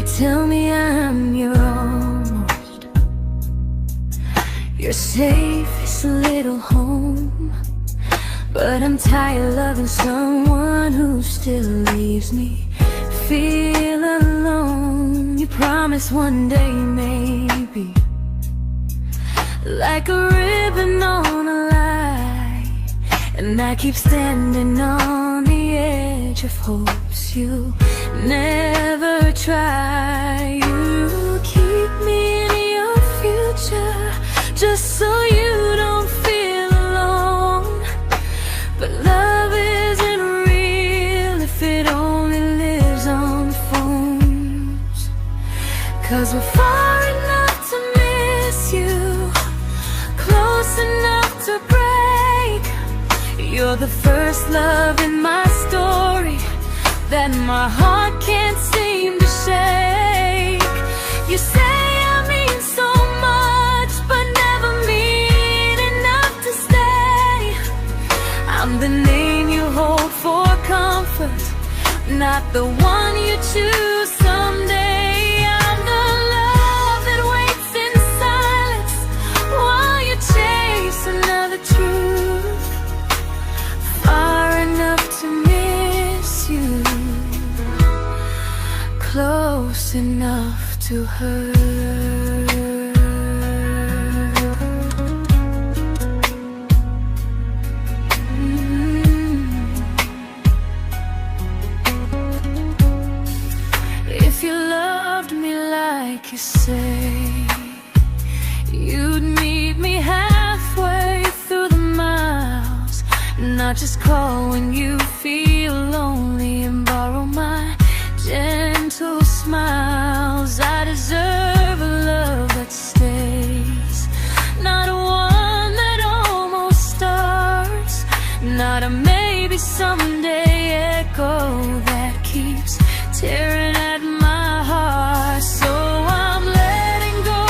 tell me I'm your almost, your safest little home. But I'm tired loving someone who still leaves me feel alone. You promise one day maybe, like a ribbon on a line, and I keep standing on the edge of hopes you never try. You keep me in your future just so you don't feel alone. But love isn't real if it only lives on the phones. 'Cause we're far enough to miss you, close enough to break. You're the first love in my story that my heart can't seem to shake. You say I mean so much, but never mean enough to stay. I'm the name you hold for comfort, not the one you choose someday. I'm the love that waits in silence while you chase another truth. Far enough to miss you, close enough to hurt. If you loved me like you say, you'd meet me halfway through the miles, not just call when you feel lonely and borrow my gentle smiles. I deserve a love that stays, not one that almost starts, not a maybe someday echo that keeps tearing at my heart. So I'm letting go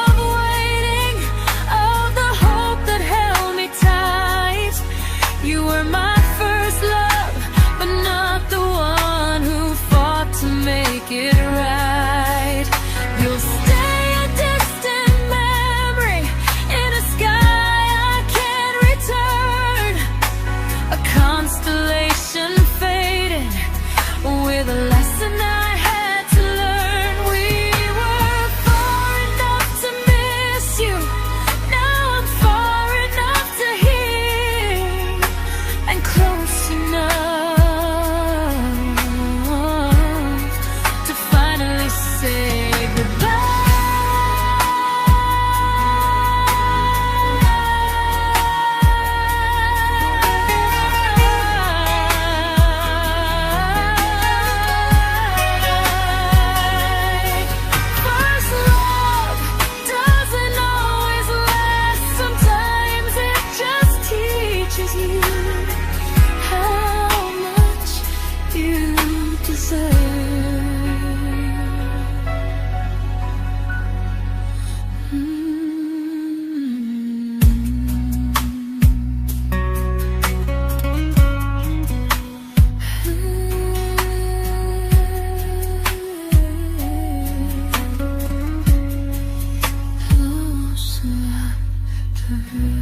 of waiting, of the hope that held me tight. You were my first love, but not the one who fought to make it right. You'll stay a distant memory in a sky I can't return, a constellation faded with a lesson I had to learn. We were far enough to miss you, now I'm far enough to hear, and close enough to finally say goodbye. First love doesn't always last, sometimes it just teaches you how much you deserve. Close enough to hurt.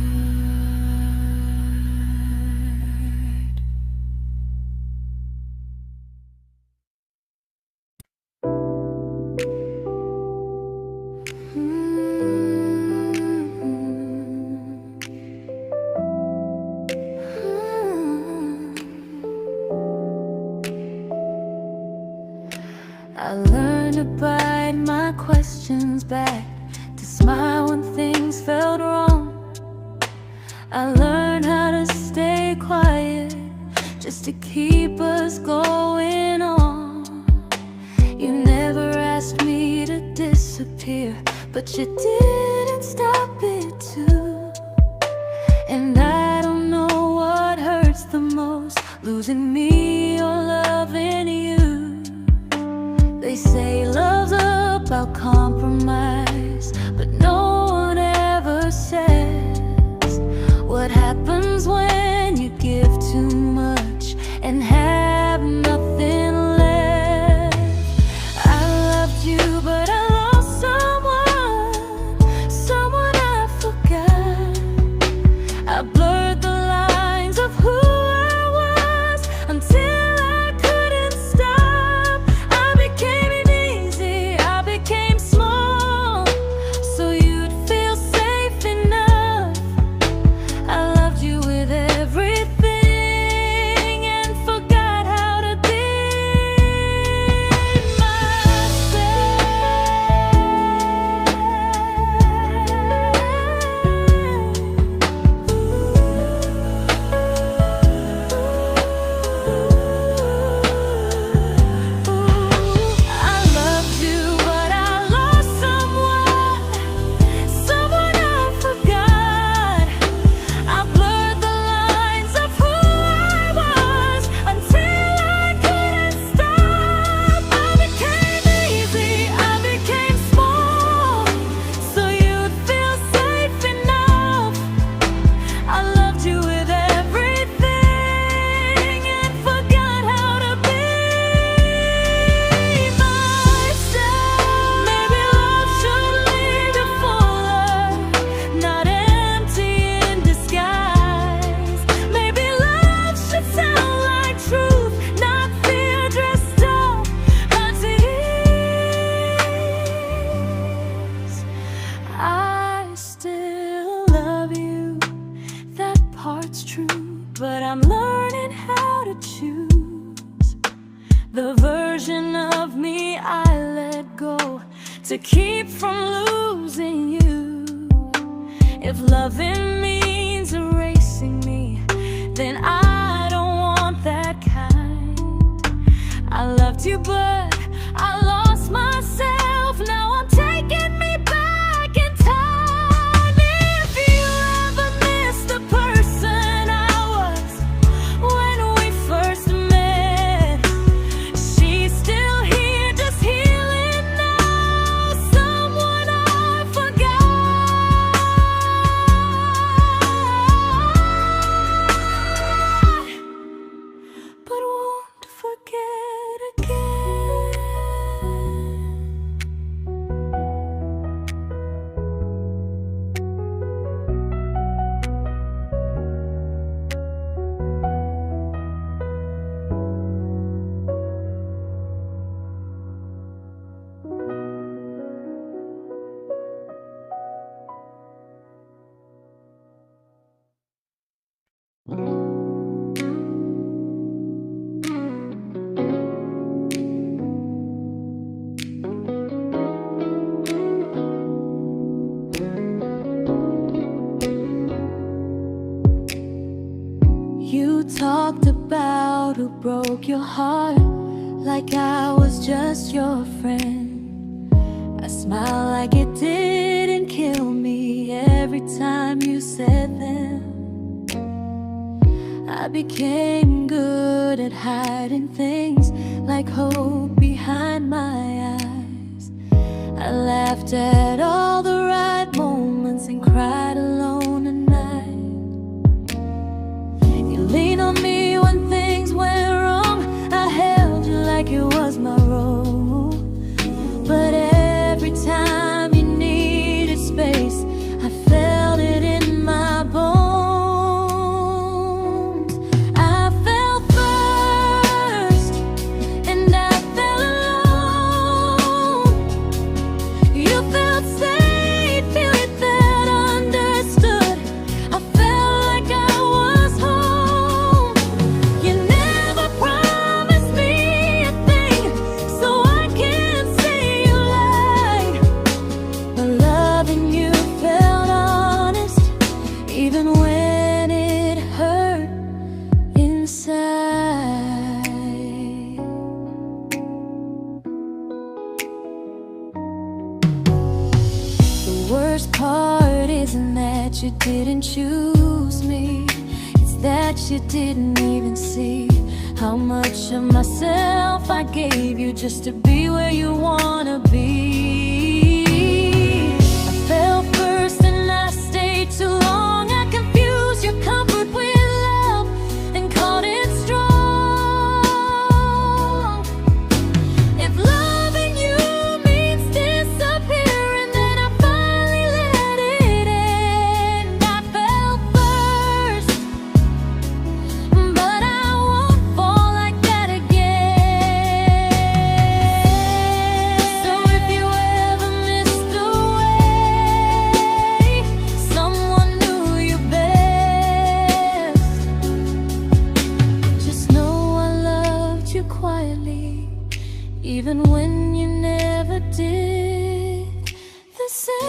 I learned to bite my questions back, to smile when things felt wrong. I learned how to stay quiet just to keep us going on. You never asked me to disappear, but you didn't stop it too. And I don't know what hurts the most, losing me or loving you. They say love's about compromise, but no one ever says what happens when you give too much and have nothing left. I loved you I'm learning how to choose the version of me I let go to keep from losing you. If loving means erasing me, then I don't want that kind. I loved you, but I lost myself. Now I'm taking me back in time. If you ever miss the person I was when we first met, she's still here, just healing now. Someone I forgot, but won't forget again. You talked about who broke your heart, like I was just your friend. I smiled like it didn't kill me every time you said them. I became good at hiding things like hope behind my eyes. I laughed at all the right moments and cried alone at night. You leaned on me when things went wrong. I held you like it was my role. But every time you needed space, I felt it in my bones. I fell first, and I fell alone. You felt safe, you felt understood. I felt like I was home. You never promised me a thing, so I can't say you lied. But loving you felt honest, even when it hurt inside. The worst part isn't that you didn't choose me, it's that you didn't even see how much of myself I gave you just to be where you wanna be. I fell first and I stayed too long. I confused your comfort with love and called it strong. If loving you means disappearing, then I finally let it end. I fell first, but I won't fall like that again. So if you ever missed the way someone knew you best, just know I loved you quietly, even when you never did the same.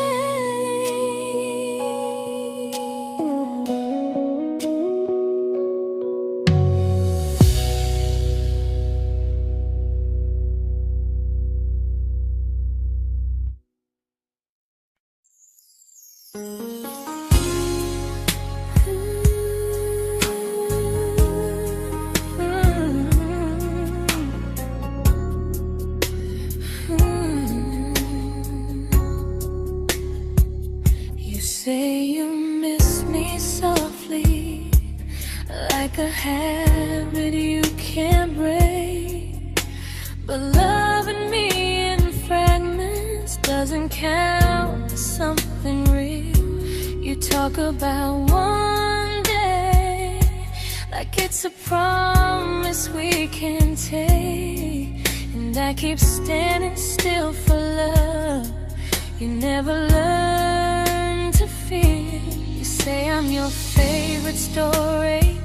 You say you miss me softly, like a habit you can't break. But loving me in fragments doesn't count as something real. You talk about one day like it's a promise we can take, and I keep standing still for love. You never learn to feel. You say I'm your favorite story,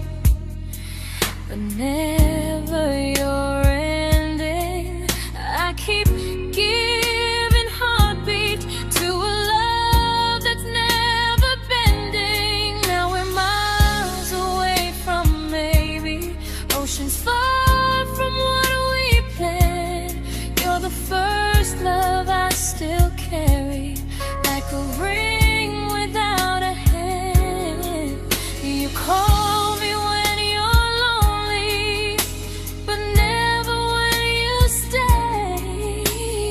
but never your ending. I keep giving heartbeat to a love that's never bending. Now we're miles away from maybe, oceans far from what we planned. You're the first love I still carry, like a ring without a hand. You call me when you're lonely, but never when you stay.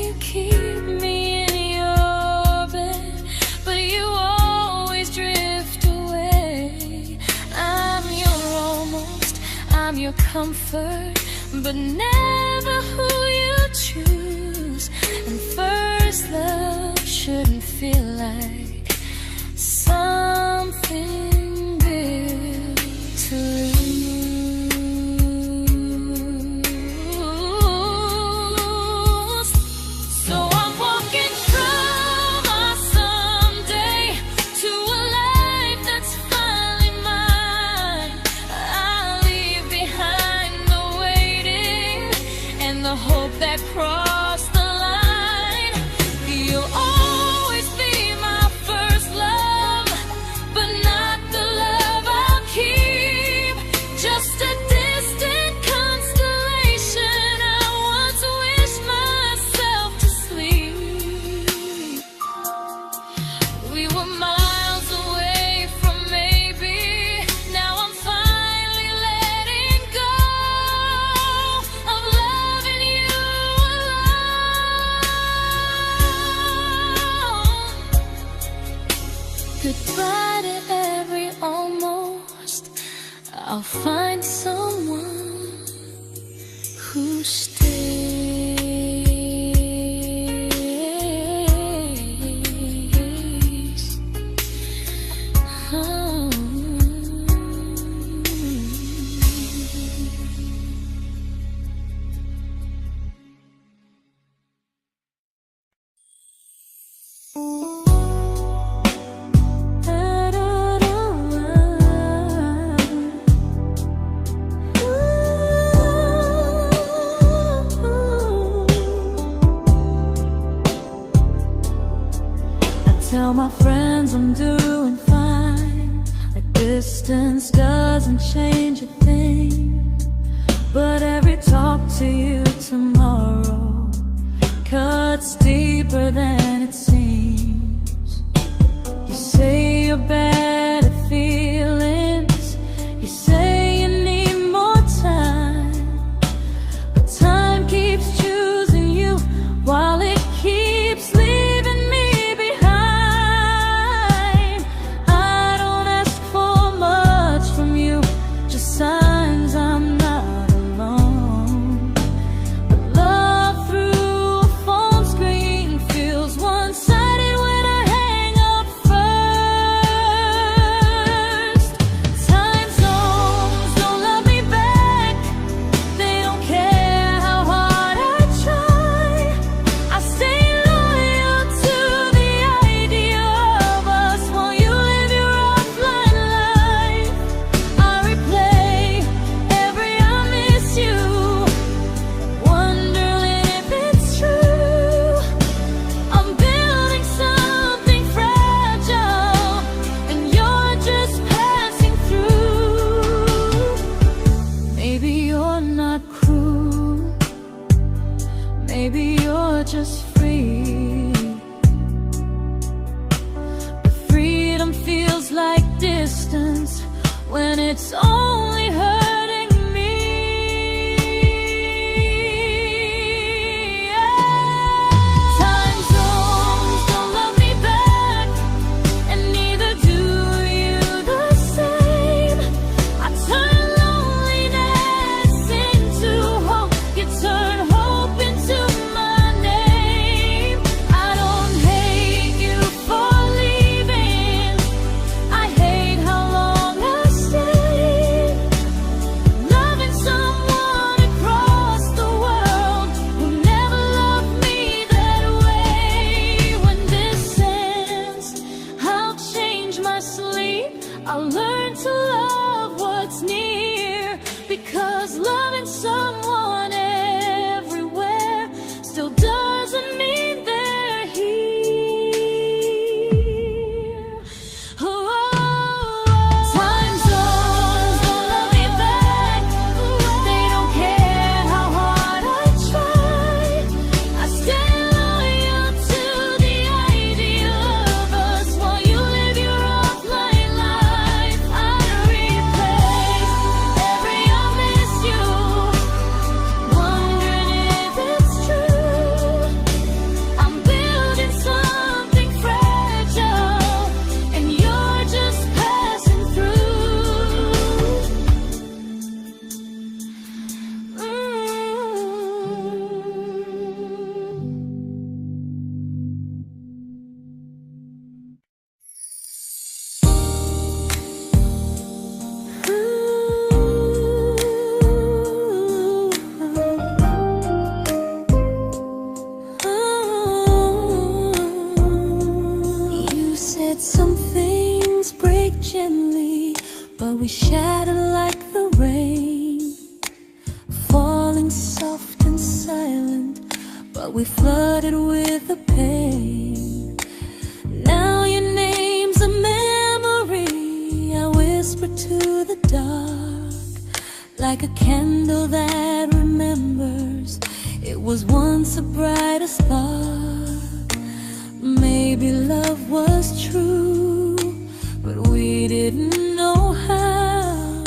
You keep me in your bed, but you always drift away. I'm your almost, I'm your comfort, but never who you choose. And first love shouldn't feel like something built to lose. So I'm walking through my someday to a life that's finally mine. I'll leave behind the waiting and the hope that crossed the line. You'll always be my first love, but not the love I'll keep. Just a distant constellation I once wished myself to sleep. We were miles away from maybe, now I'm finally letting go of loving you alone. Goodbye to every almost, I'll find someone who stays. Oh. Tell my friends I'm doing fine, like distance doesn't change a thing. But every talk to you tomorrow cuts deeper than it seems. You say you're bad at feelings, you say you need more time, but time keeps choosing you while it keeps leaving me behind. I don't ask for much from you, just signs I'm not alone. But love through a phone screen feels one-sided when I hang up first. Time zones don't love me back, they don't care how hard I try. I stay loyal to the idea of us while you live your offline life. I replay every I miss you, wondering if it's true. I'm building something fragile, and you're just passing through. Maybe you're not cruel, maybe you're just free. But freedom feels like distance when it's only hurting me. Time zones don't love me back, and neither do you the same. I turn loneliness into hope, you turn hope into my name. I don't hate you for leaving, I hate how long I stayed. we shattered like the rain, falling soft and silent, but we flooded with the pain. Now your name's a memory I whisper to the dark, like a candle that remembers it was once a brighter spark. Maybe love was true, but we didn't know how.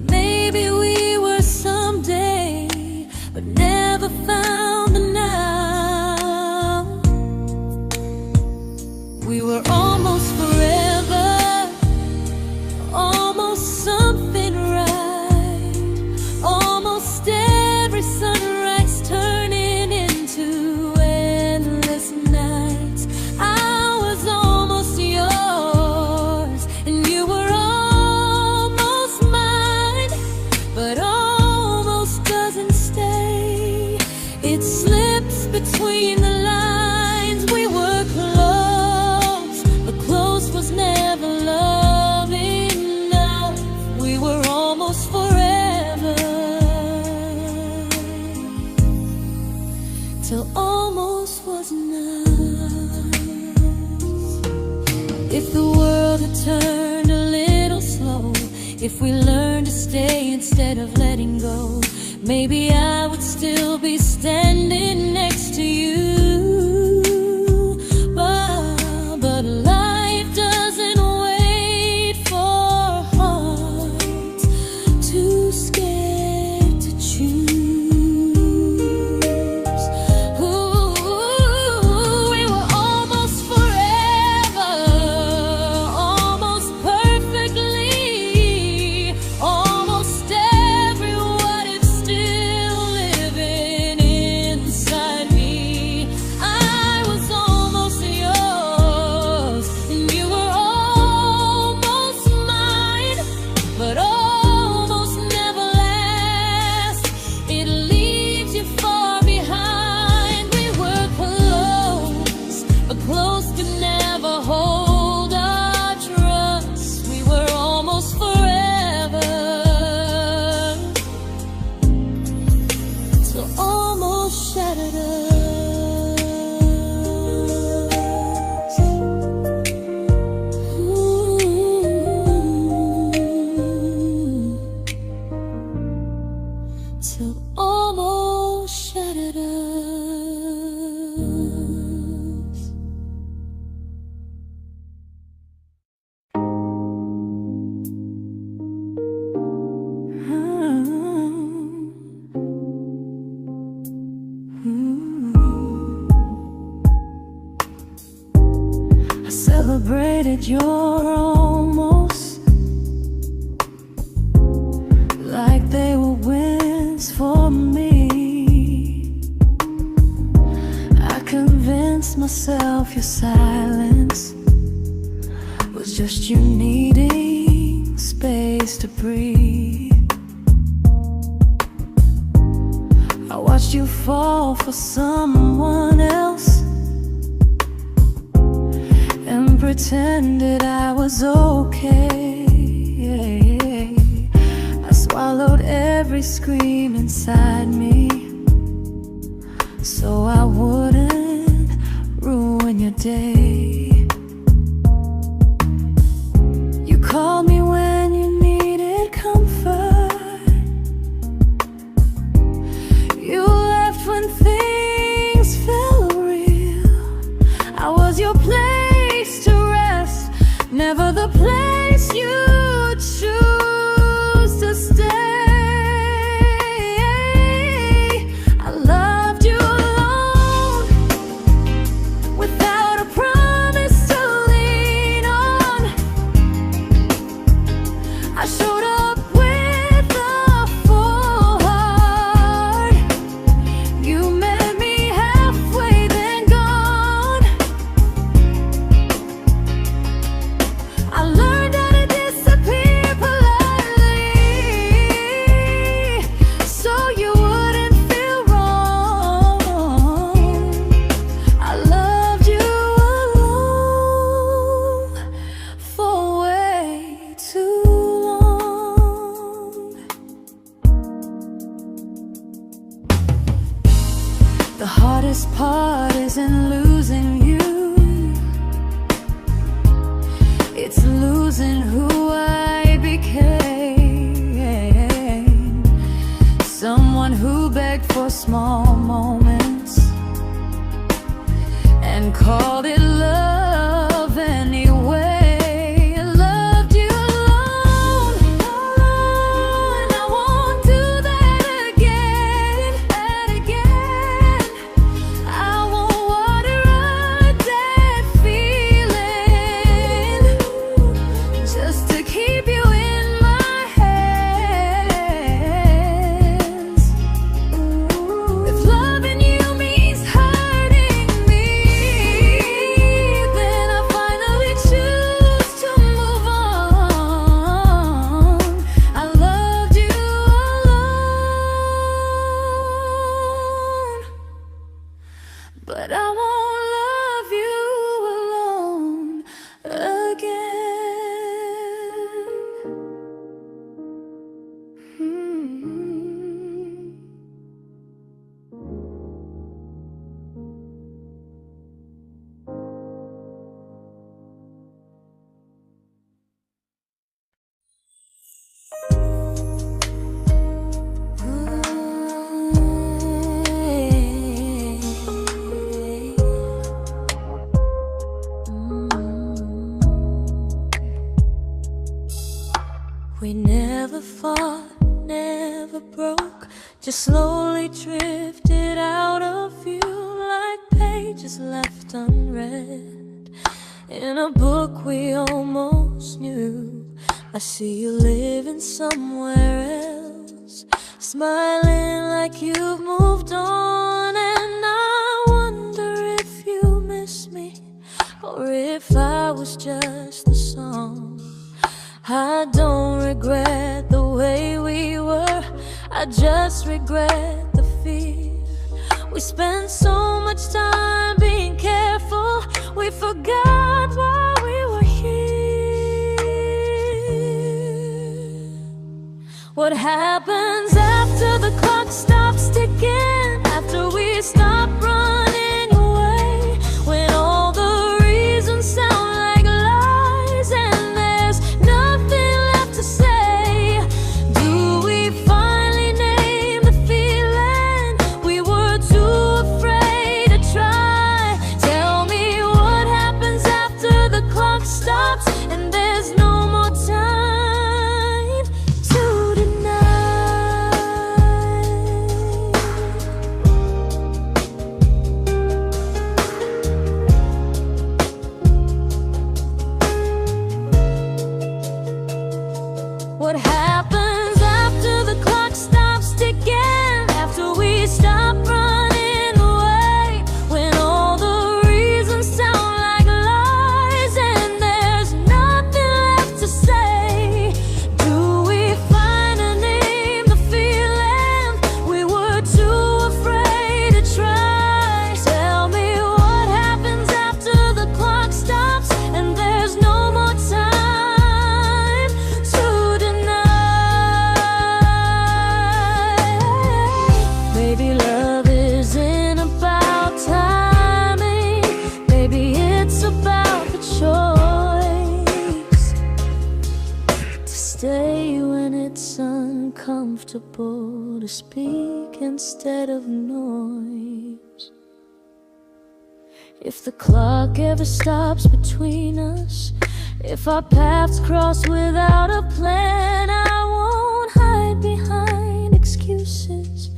Maybe we were someday, but never found the now. We were almost forever, almost something right, almost every sunrise turning into endless nights. I was almost yours, and you were almost mine, but almost doesn't stay. It slips between the lines. We were close, but close was never love enough. We were almost forever, till almost was enough. If the world had turned a little slow, if we learned to stay instead of letting go, maybe I would still be standing next to you. But life doesn't wait for hearts too scared to choose. Ooh, we were almost forever, almost perfectly, almost every what if still living inside me. I was almost yours, and you were almost mine, but almost never lasts. It leaves you far behind. We were close, but close could never hold our trust. We were almost forever, till almost shattered us. Ooh, till almost shattered us. I celebrated your almost like they were wins for me. I convinced myself your silence was just you needing space to breathe. I watched you fall for someone else and pretended I was okay. I swallowed every scream inside me so I wouldn't ruin your day. You called me when you needed comfort. You left when things felt real. I was your place to rest, never the place you choose to stay. I loved you alone, without a promise to lean on. I showed up with a full heart. You met me halfway, then gone. I learned how to disappear heart isn't losing you, it's losing who I became. Someone who begged for small moments and called it love anyway. Loved you alone, and I won't do that again, and again. I won't water a dead feeling just to keep you in my hands. If loving you means hurting me, then I finally choose to move on. I loved you alone, but I won't love you alone again. We never fought, never broke, just slowly drifted out of view like pages left unread in a book we almost knew. I see you living somewhere else, smiling like you've moved on, and I wonder if you miss me or if I was just a song. I don't regret the way we were, I just regret the fear. We spent so much time being careful, we forgot why we were here. What happens after the clock stops ticking, after we stop running away, when all the reasons sound like lies and there's nothing left to say? Do we finally name the feeling we were too afraid to try? Tell me what happens after the clock stops and there's no more time to deny. What happens after the clock stops ticking, after we stop running away, when all the reasons sound like lies and there's nothing left to say? Do we finally name the feeling we were too afraid to try? Tell me what happens after the clock stops and there's no more time to deny. Maybe love isn't about timing, maybe it's about the choice to stay when it's uncomfortable, to speak instead of noise. If the clock ever stops between us, if our paths cross without a plan, I won't hide behind excuses,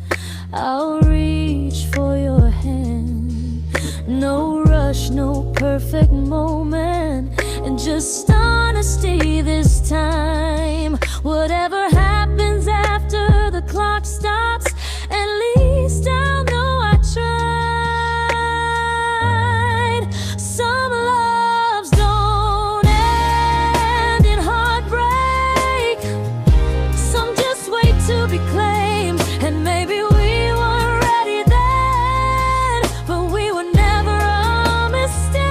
I'll reach for your hand. No rush, no perfect moment, and just honesty this time. Whatever happens after the clock stops, at least I'll know I tried. Some loves don't end in heartbreak, some just wait to be claimed, and maybe we weren't ready then, but we were never a mistake.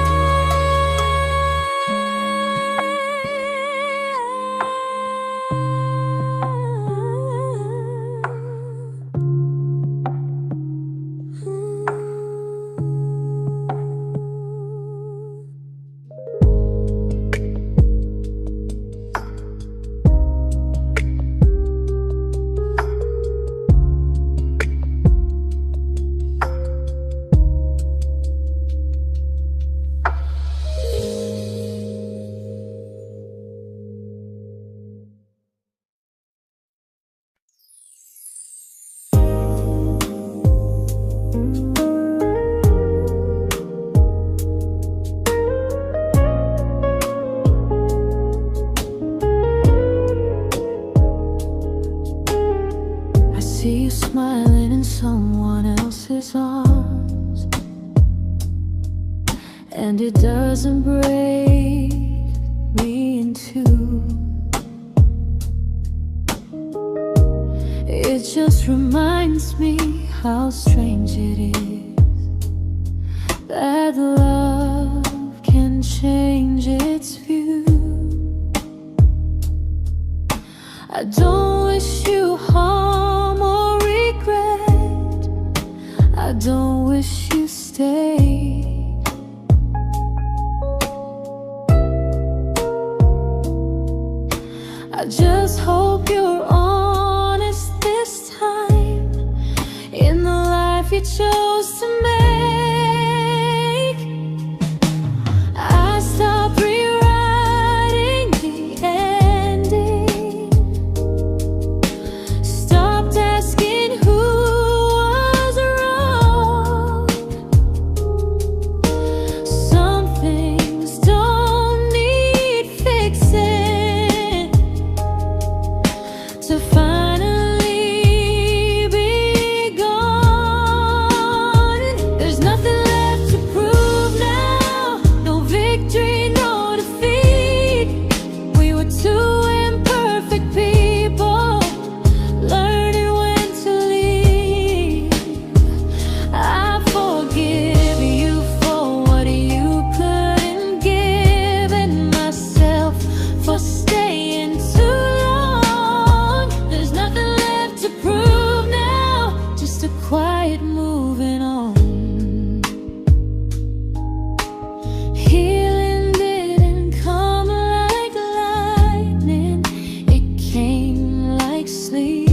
and it doesn't break me in two. It just reminds me how strange it is that love can change its view. I don't wish you harm or regret. I don't wish you stay. I just hope you're honest this time in the life you chose to make. I stopped rewriting the ending, stopped asking who was wrong. Some things don't need fixing to finally be gone. There's nothing left to prove now, no victory, no defeat. We were two imperfect people, learning when to leave. I forgive you for what you couldn't give, and myself for staying too long. There's nothing left to prove now, just a quiet moving on. Healing didn't come like lightning, it came like sleep.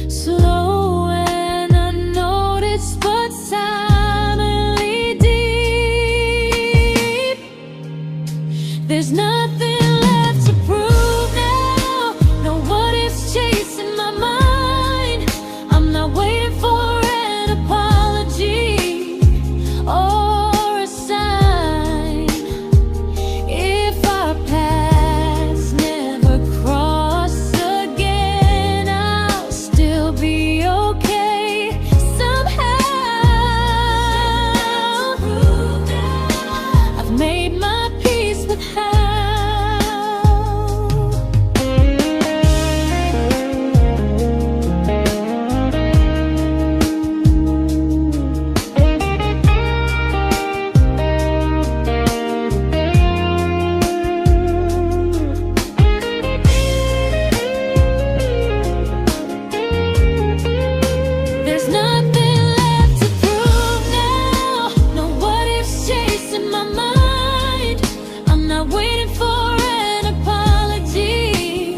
Slow and unnoticed, but silently deep. There's nothing left to prove now, no what ifs chasing my mind. I'm not waiting for an apology or a sign. If our paths never cross again, I'll still be okay somehow. I've made my peace with how. There's nothing left to prove now, no what ifs chasing my mind. I'm not waiting for an apology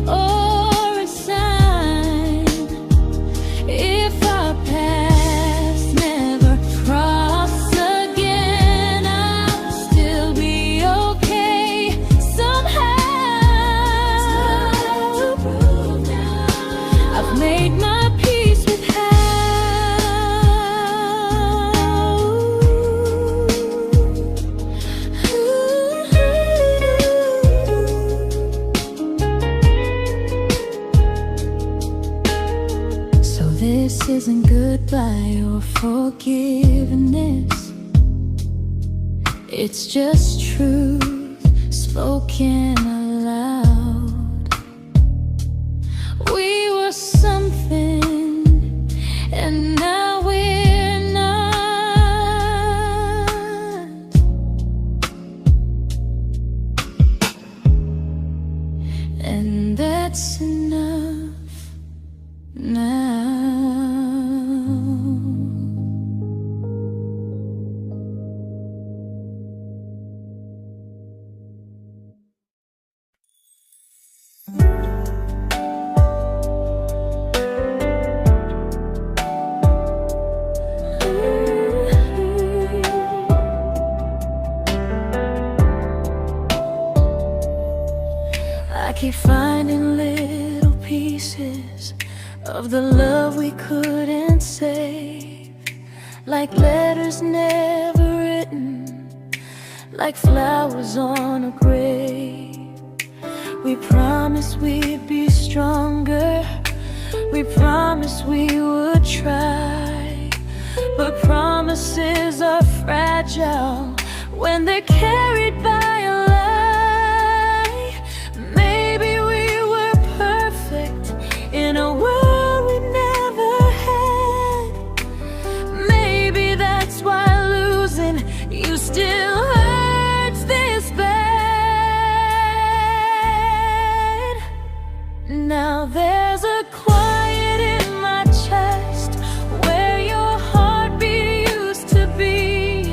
or a sign. If our paths never cross again, I'll still be okay somehow. I've made my peace with how. So this isn't goodbye or forgiveness, it's just truth spoken aloud. We were something, and now we're not. And that's enough now. I keep finding little pieces of the love we couldn't save, like letters never written, like flowers on a grave. We promised we'd be stronger, We promised we would try, but promises are fragile when they're carried by a lie. Maybe we were perfect in a world we never had. Maybe that's why losing you still hurts this bad. Now there's a quiet in my chest where your heartbeat used to be,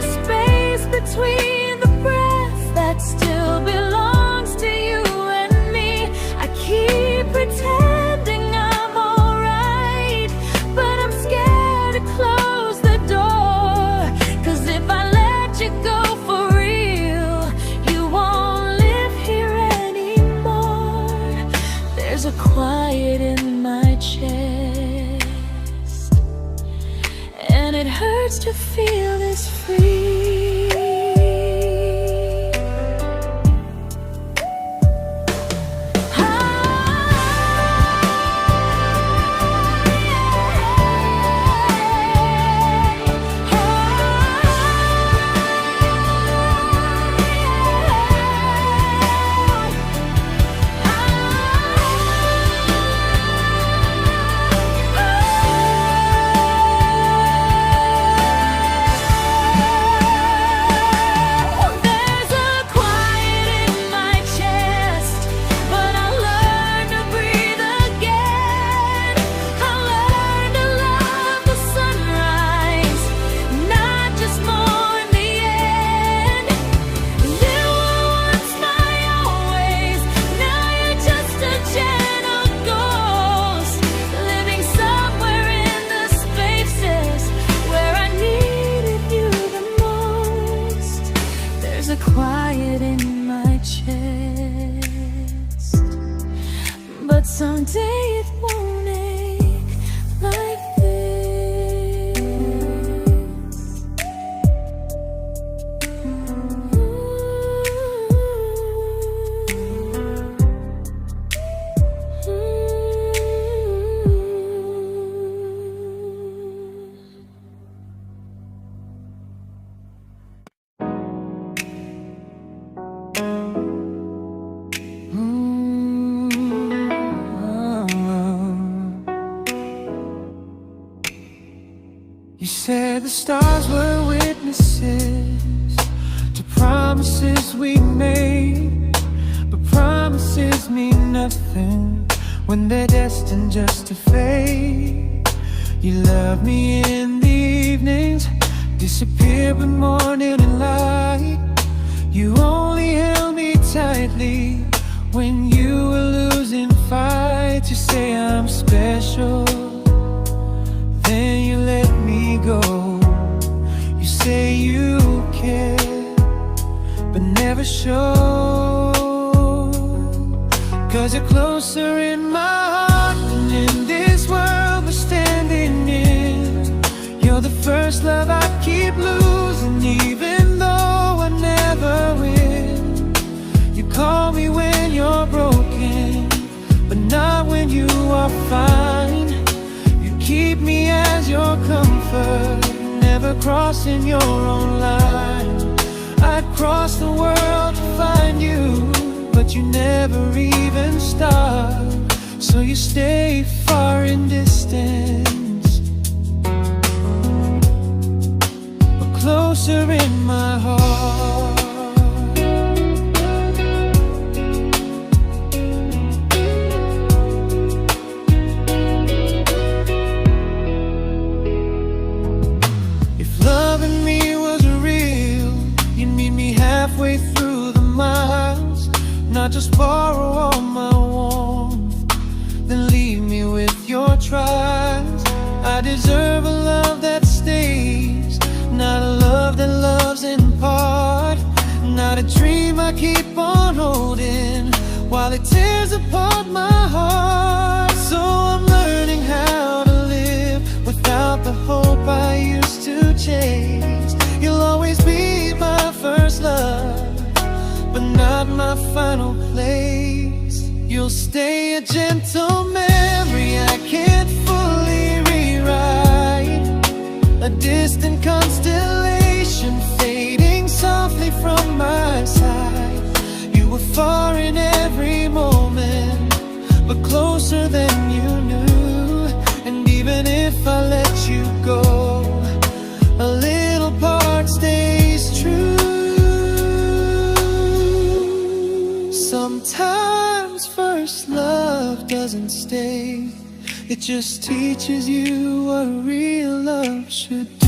a space between the breath that still belongs to you and me. I keep pretending I'm alright, but I'm scared to close the door. 'Cause if I let you go for real, you won't live here anymore. There's a quiet in my chest, and it hurts to feel this free. There's a quiet in my chest, but someday it won't ache like this. You said the stars were witnesses to promises we made, but promises mean nothing when they're destined just to fade. You love me in the evenings, disappear when morning and light. You only held me tightly when you were losing fights. You say I'm special, then you let me go. You say you care, but never show. 'Cause you're closer in my heart than in this world we're standing in. You're the first love I keep losing, even though I never win. You call me when you're broken, but not when you are fine. Keep me as your comfort, never crossing your own line. I'd cross the world to find you, but you never even start. So you stay far in distance, but closer in my heart. Halfway through the miles, not just borrow all my warmth, then leave me with your trials. I deserve a love that stays, not a love that loves in part. Not a dream I keep on holding while it tears apart my heart. So I'm learning how to live without the hope I used to chase. You'll always be my first love, but not my final place. You'll stay a gentle memory distant constellation fading softly from my side. You were far in every moment, but closer than you knew. And even if I let you go, a little part stays true. Sometimes first love doesn't stay, it just teaches you what real love should do.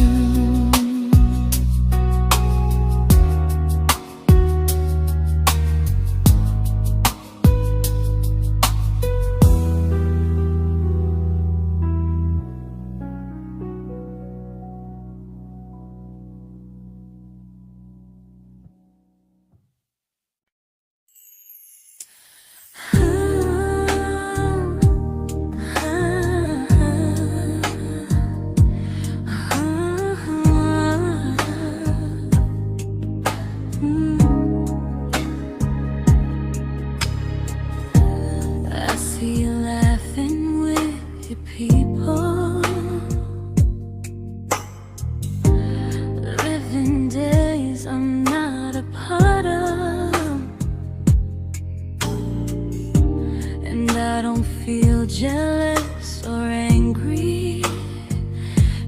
Jealous or angry,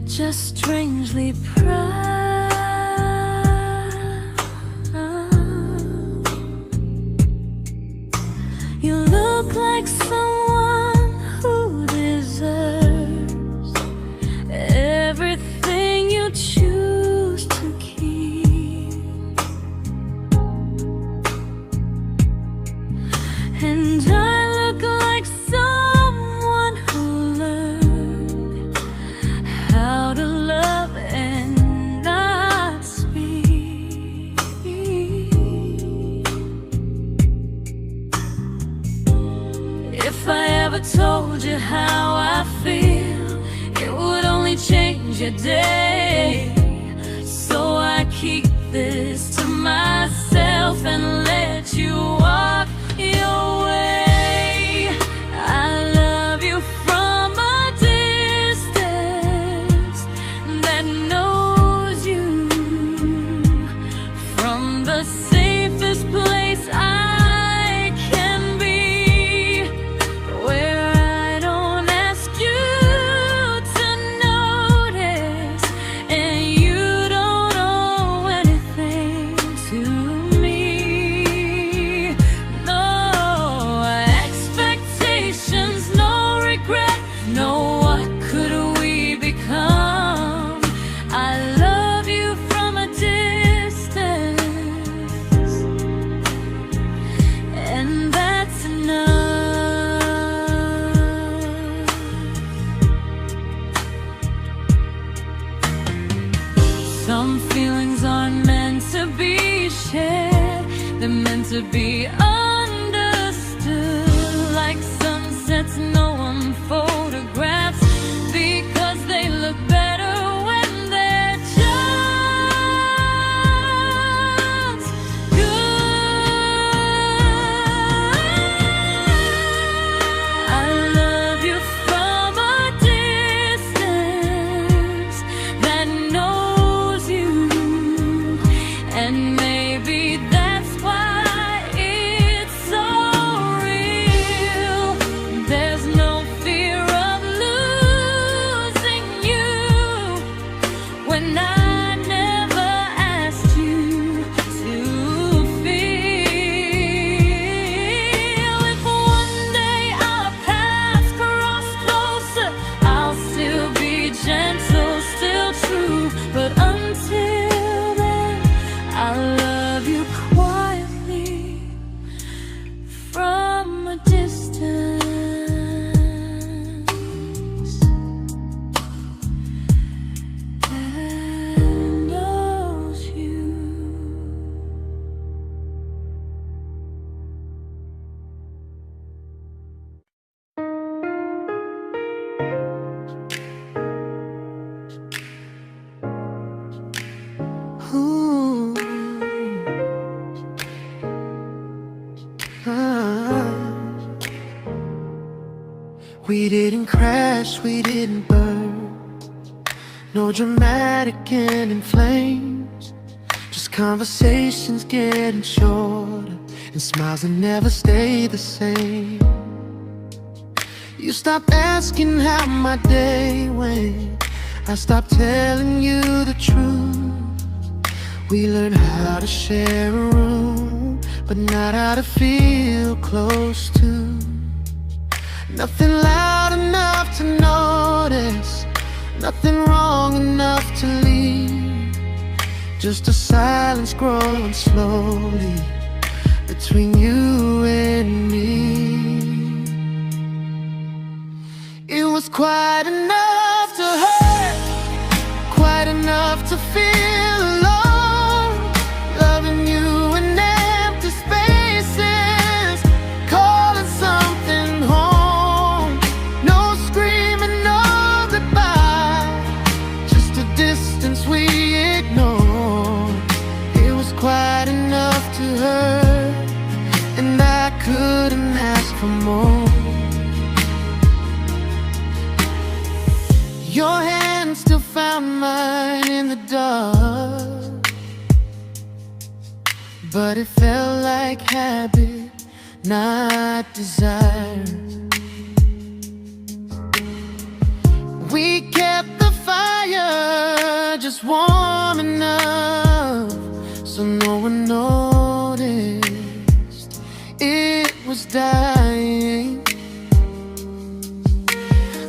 just strangely proud. You look like someone who deserves everything you choose to keep. And I look like someone who learned how to love and not speak. If I ever told you how I feel, it would only change your day. So I keep this to myself and let you walk your way. I love you from a distance that knows you, from the safest place I can be, where I don't ask you to notice and you don't owe anything to me. No expectations, no regret, no what could we become. I love you from a distance, and that's enough. Some feelings aren't meant to be shared, they're meant to be understood. Like sunsets no one photographs, because they look better when they're just good. I love you from a distance that knows you, and maybe that's why it's so real. There's no fear of losing you when I never asked you to feel. If one day our paths cross closer, I'll still be gentle, still true. But until then, I love you quietly from a distance that knows you. Ooh. Ah. We didn't crash, we didn't burn. No dramatic ending flames, just conversations getting shorter, and smiles that never stay the same. You stopped asking how my day went, I stopped telling you the truth. We learned how to share a room, but not how to feel close to. Nothing loud enough to notice, nothing wrong enough to leave. Just a silence growing slowly between you and me. It was quite enough to hurt, quite enough to feel alone. Loving you in empty spaces, calling something home. No screaming, no goodbye, just a distance we ignored. It was quite enough to hurt, and I couldn't ask for more. Your hand still found mine in the dark, but it felt like habit, not desire. We kept the fire just warm enough so no one noticed it was dying.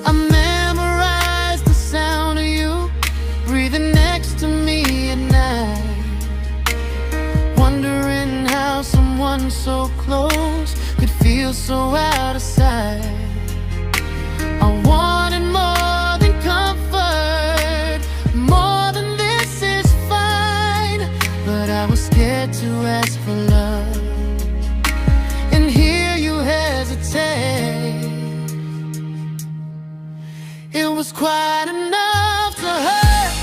I memorized the sound of you breathing next to me at night, wondering how someone so close could feel so out of sight. I wanted more than comfort, more than this is fine, but I was scared to ask for love, and here you hesitate. It was quite enough to hurt,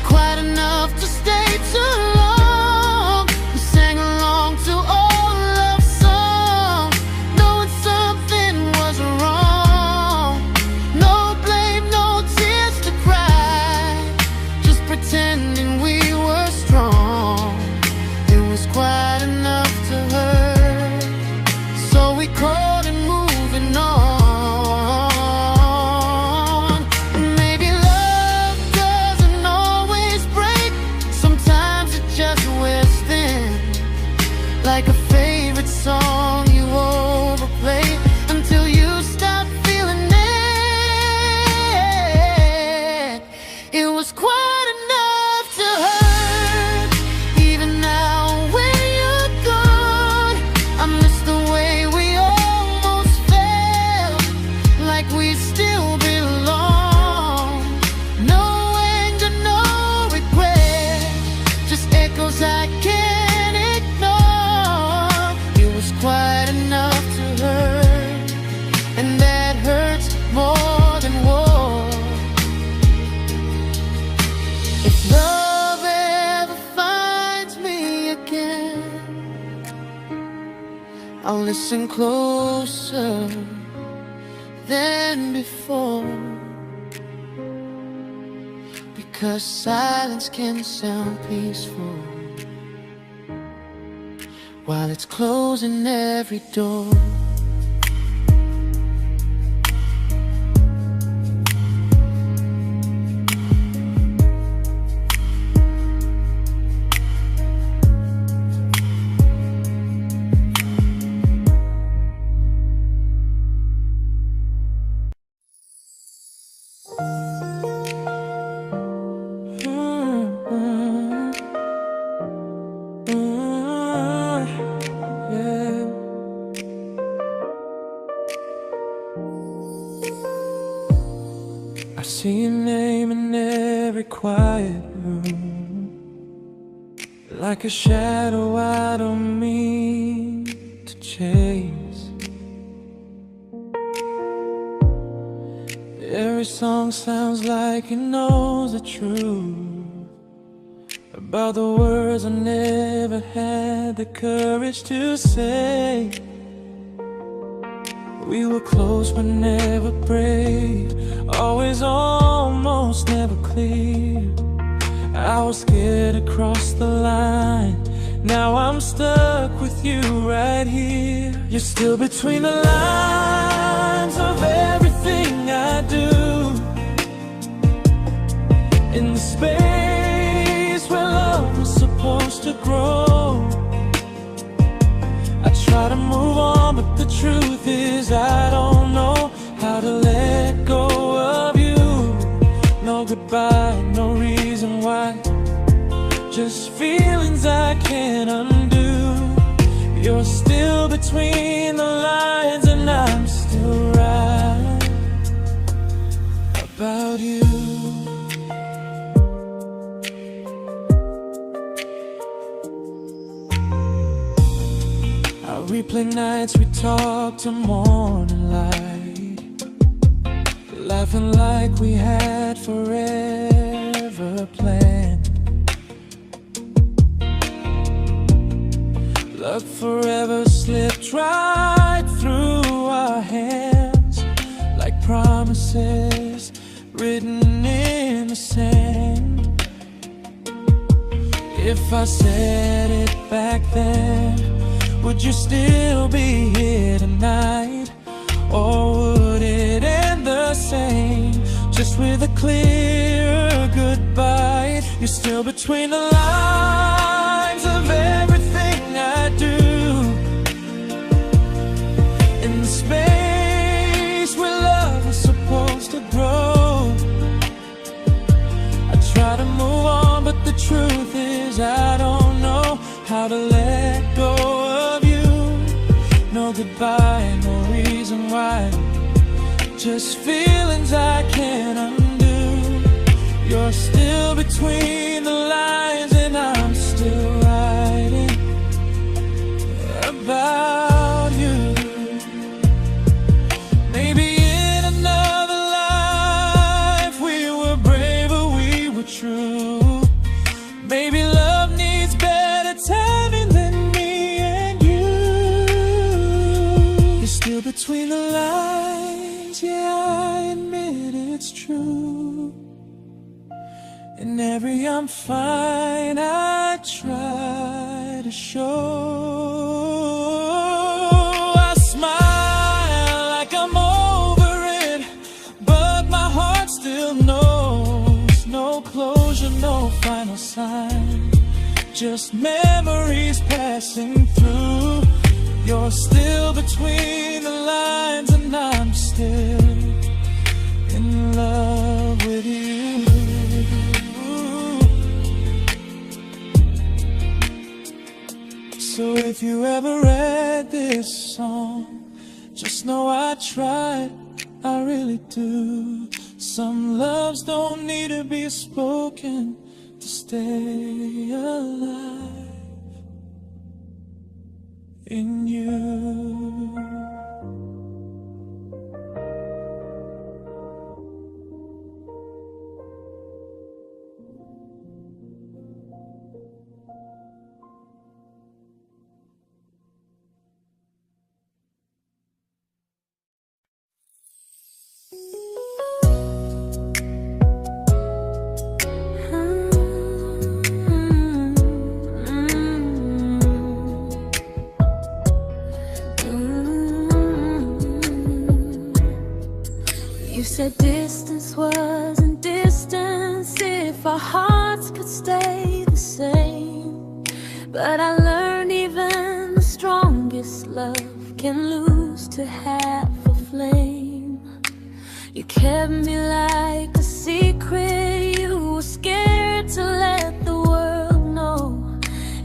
quite enough to stay too long. We sang along to old love songs, knowing something was wrong. No blame, no tears to cry, just pretending we were strong. It was quite enough to hurt, so we called it moving on. Like a favorite song you overplay until you stop feeling it. It was quite enough to hurt. Even now when you're gone, I miss the way we almost felt, like we still belong. No anger, no regret, just echoes I can't ignore. Quite enough to hurt, and that hurts more than war. If love ever finds me again, I'll listen closer than before, because silence can sound peaceful while it's closing every door. I see your name in every quiet room, like a shadow I don't mean to chase. Every song sounds like it knows the truth about the words I never had the courage to say. We were close but never brave, always almost, never close. clear. I was scared to cross the line. Now I'm stuck with you right here. You're still between the lines of everything I do. In the space where love was supposed to grow. I try to move on, but the truth is I don't know how to let go of you. No goodbye, no reason why. Just feelings I can't undo. You're still between the lines, and I'm still right about you. I replay nights we talk till morning light, laughing like we had forever planned. Luck forever slipped right through our hands, like promises written in the sand. If I said it back then, would you still be here tonight? Or would it end the same, just with a clear goodbye? You're still between the lines of everything I do. In the space where love was supposed to grow. I try to move on, but the truth is I don't know how to let go of you. No goodbye, no reason why. Just feelings I can't undo. You're still between the lines, and I'm still writing about you. Maybe in another life we were braver, we were true. Maybe love needs better timing than me and you. You're still between the lines, yeah, I admit it's true. In every I'm fine I try to show. I smile like I'm over it, but my heart still knows. No closure, no final sign, just memories passing through. You're still between the lines, and I'm still in love with you. So if you ever read this song, just know I tried, I really do. Some loves don't need to be spoken to stay alive in you. You said distance wasn't distance if our hearts could stay the same. But I learned even the strongest love can lose to half a flame. You kept me like a secret, you were scared to let the world know.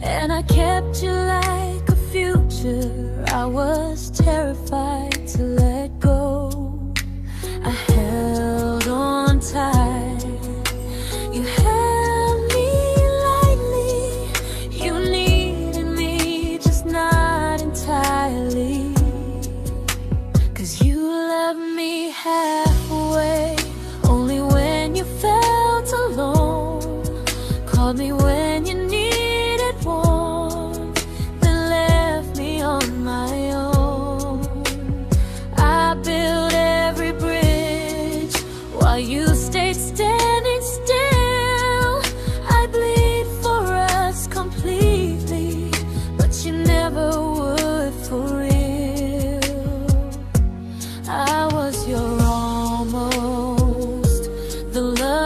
And I kept you like a future, I was terrified to let go. I held on tight, you held me lightly. You needed me, just not entirely. 'Cause you loved me halfway, only when you felt alone. Called me when you needed warmth, then left me on my own. I built every bridge while you stayed standing still.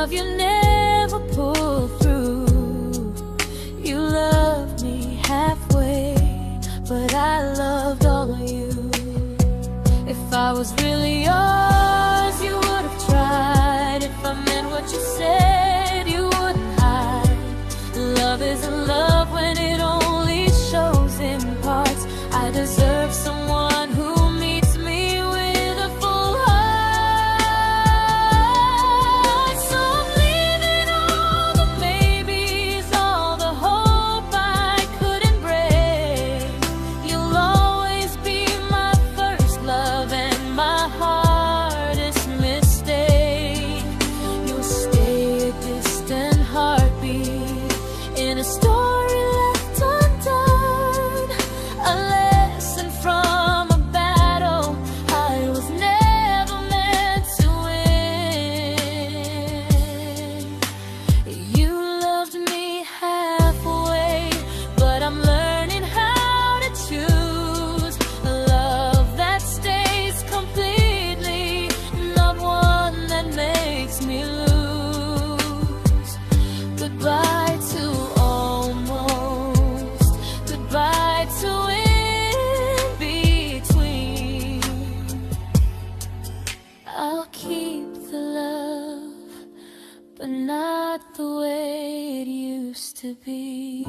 love you never pulled through. You loved me halfway, but I loved all of you. If I was really yours, you would have tried. If I meant what you said, you wouldn't hide. Love isn't love when it only shows in parts. I deserve someone who meets me with a full heart. So I'm leaving all the maybes, all the hope I couldn't break. You'll always be my first love and my hardest mistake. You'll stay a distant heartbeat in a story left undone, a lesson from a battle I was never meant to win. You loved me halfway, but I'm learning how to choose a love that stays completely, not one that makes me lose. Goodbye to almost, goodbye to in between. I'll keep the love, but not the way it used to be.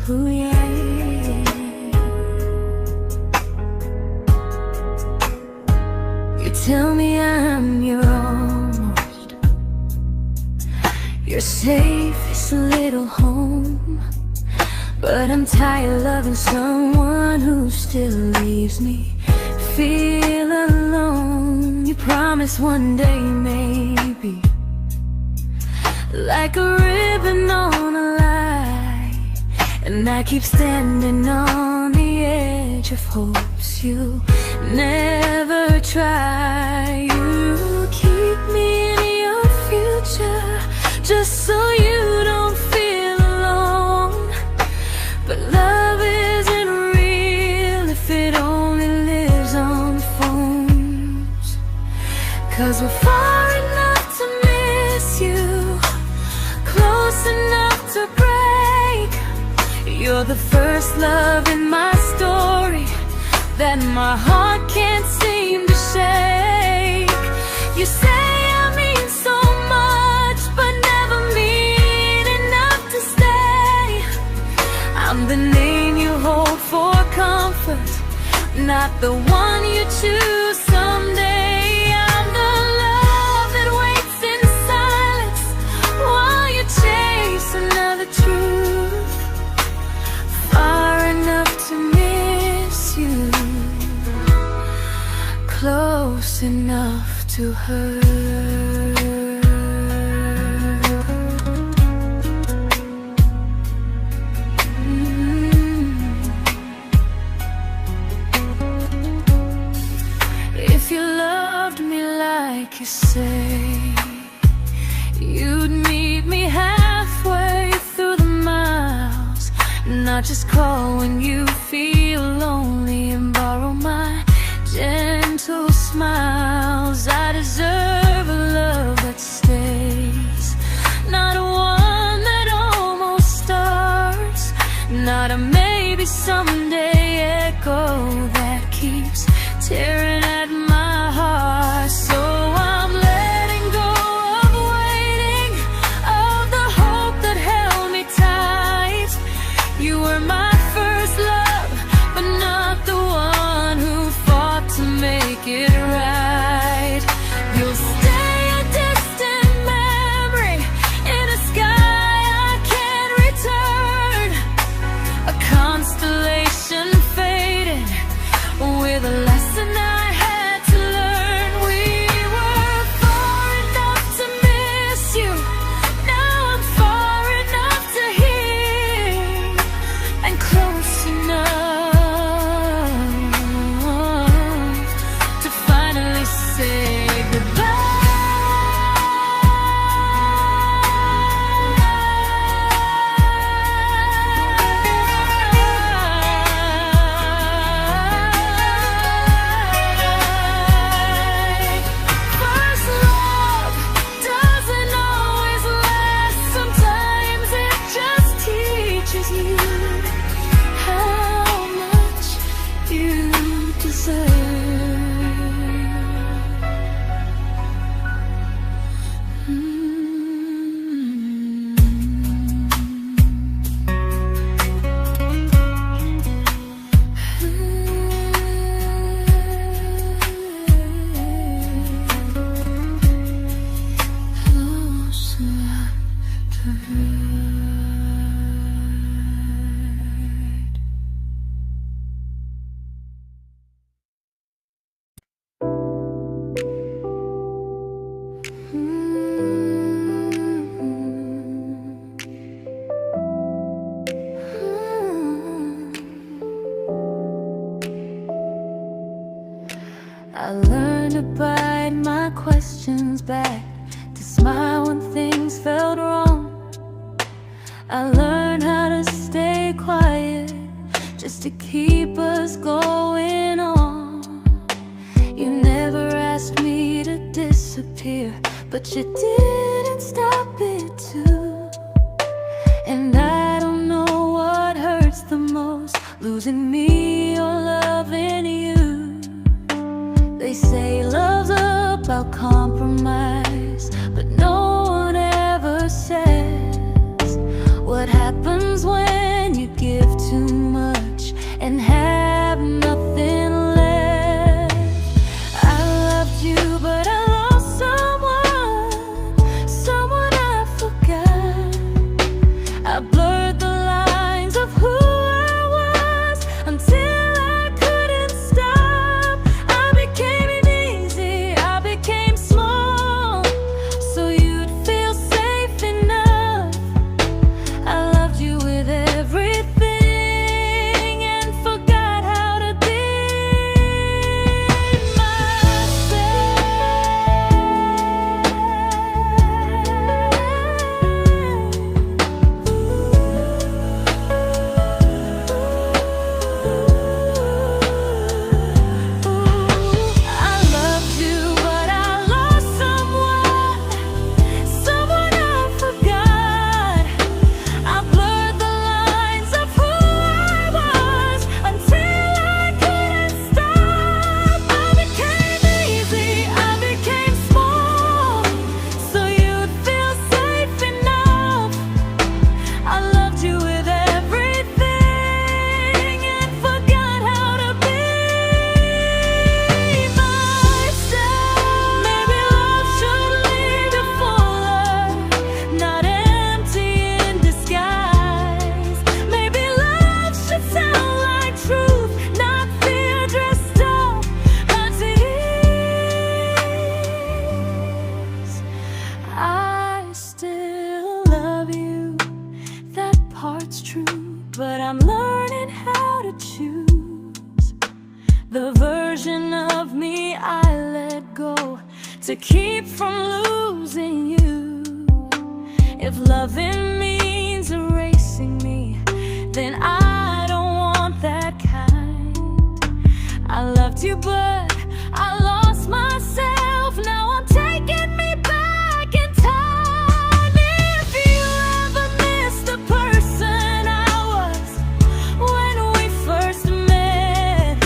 Ooh, yeah, yeah. You tell me I'm your almost, your safest little home, but I'm tired loving someone who still leaves me feel alone. You promise one day maybe, like a ribbon on a line, and I keep standing on the edge of hopes you never try. You keep me in your future just so you don't feel alone. But love isn't real if it only lives on phones. 'Cause we're far enough to miss you, close enough to break. You're the first love in my story that my heart can't seem to shake. You say I mean so much, but never mean enough to stay. I'm the name you hold for comfort, not the one you choose someday. I'm the love that waits in silence while you chase another truth. Far enough to miss you, close enough to hurt. If you loved me like you say, you'd meet me halfway through the miles, not just call when you feel lonely and borrow my gentle smiles. I deserve a love that stays, not one that almost starts, not a maybe someday echo that keeps tearing at my heart. So I'm letting go of waiting, of the hope that held me tight. You were my first love, but not the one I learned to bite my questions back, to smile when things felt wrong. I learned how to stay quiet, just to keep us going on. You never asked me to disappear, but you didn't stop it too. And I don't know what hurts the most, losing me or loving you. They say love's about compromise, but no one ever says what happens when you give too much and have nothing left. I loved you, but I lost someone I forgot. I blurred the lines of who I was until I couldn't stop. I became easy, I became small, so you'd feel safe enough. I loved you with everything and forgot how to be I loved you, but I lost someone I forgot. I blurred the lines of who I was until I couldn't stop. I became easy, I became small, so you'd feel safe enough. I loved you with everything and forgot how to be myself. Maybe love should lead you fuller, not empty in disguise. Maybe love should sound like truth, not fear dressed up as ease. I still love you, that part's true, but I'm learning how to choose the version of me I let go to keep from losing you. If loving means erasing me, then I don't want that kind. I loved you, but I lost myself. Now I'm taking me back in time. If you ever missed the person I was when we first met,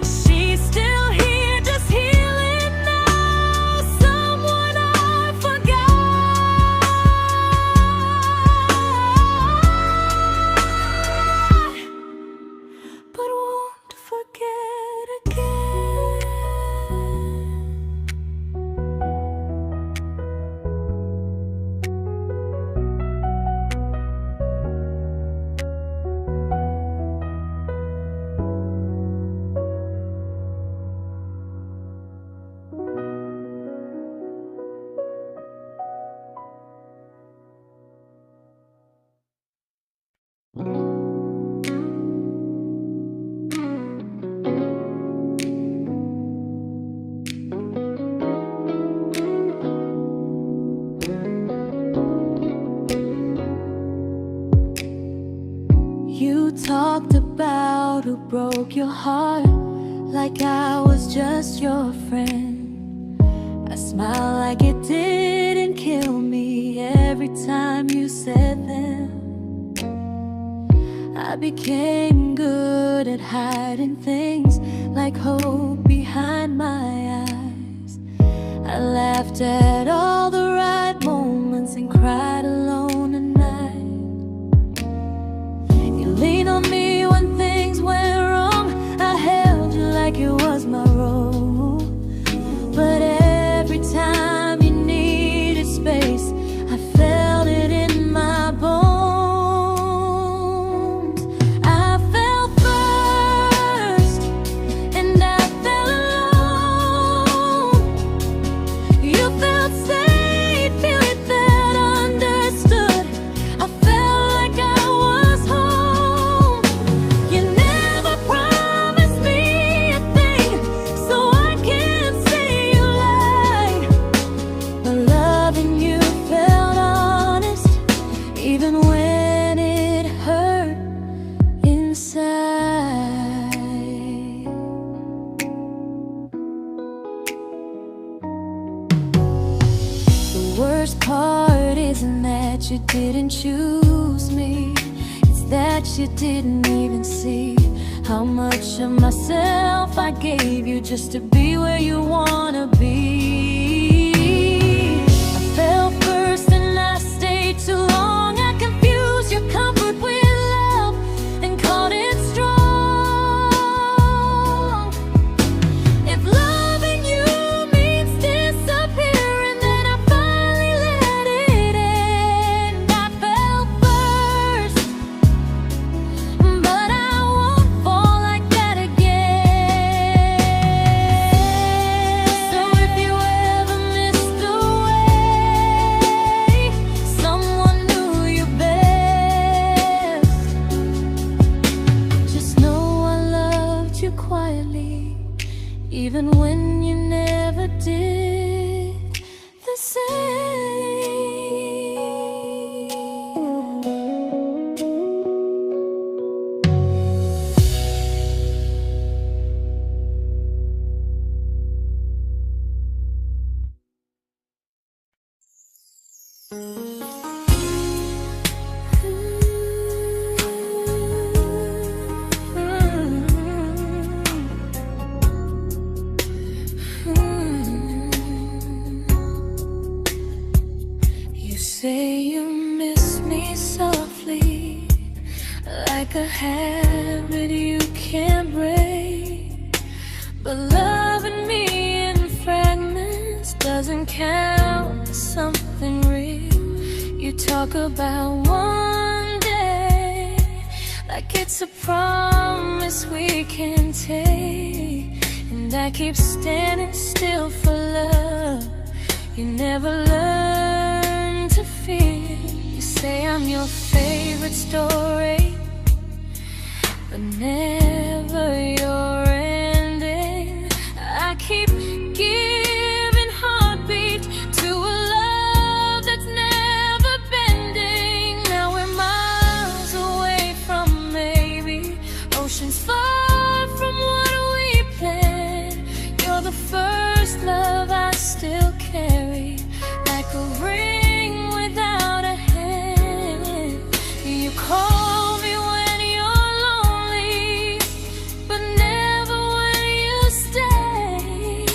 she's still here, just healing now. Someone I forgot, but won't forget again. You talked about who broke your heart, like I was just your friend. I smile like it didn't kill me every time you said them. I became good at hiding things like hope behind my eyes. I laughed at all the right moments and cried alone at night. You leaned on me when things went wrong. I held you like it was my role. But every time you needed space, I felt it in my bones. I fell first, and I fell alone. You felt safe. worst part isn't that you didn't choose me, it's that you didn't even see how much of myself I gave you just to be where you wanna be. I fell first and I stayed too long. I confused your comfort with love and called it strong. If loving you means disappearing, then I finally let it end. I fell first, but I won't fall like that again. So if you ever missed the way someone knew you best, just know I loved you quietly, even when you never did the same. You say you miss me softly, like a habit you can't break. But loving me in fragments doesn't count as something real. You talk about one day like it's a promise we can take, and I keep standing still for love. You never learn to feel. You say I'm your favorite story, but never your ending. I keep giving heartbeat to a love that's never bending. Now we're miles away from maybe oceans far from what we planned. You're the first love I still carry, like a ring without a hand. You call me when you're lonely, but never when you stay.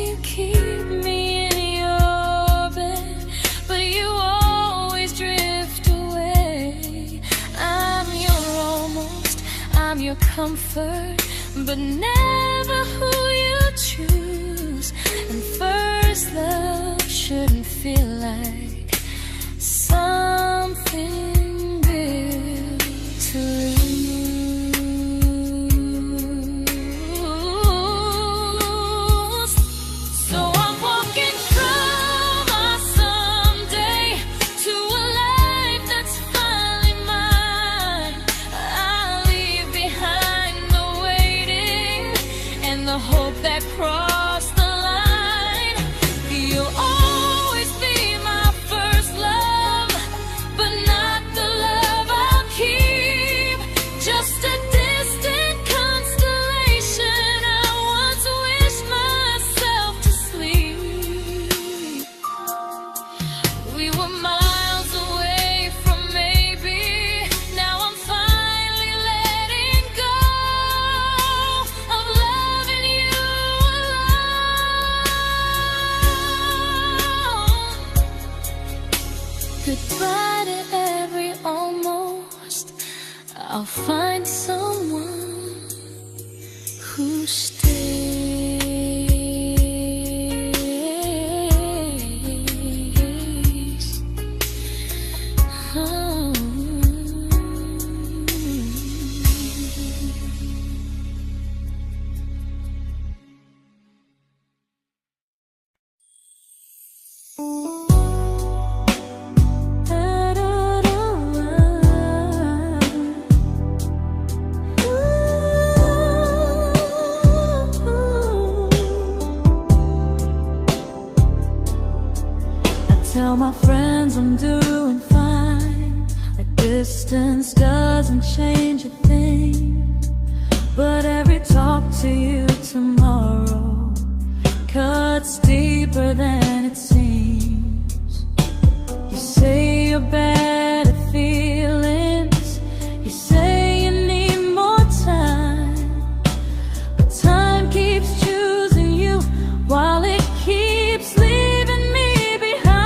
You keep me in your bed, but you always drift away. I'm your almost, I'm your comfort, but never who you choose. And first love shouldn't feel like something built to lose. So I'm walking from my someday to a life that's finally mine. I'll leave behind the waiting and the hope that crossed the line. You'll always be my first love, but not the love I'll keep. Just a distant constellation I once wished myself to sleep. We were miles away from maybe. Now I'm finally letting go of loving you alone. Goodbye to every almost. I'll find someone who stays. Oh. Tell my friends I'm doing fine, that distance doesn't change a thing. But every talk to you tomorrow cuts deeper than it seems. your better feelings. You say you need more time, but time keeps choosing you while it keeps leaving me behind.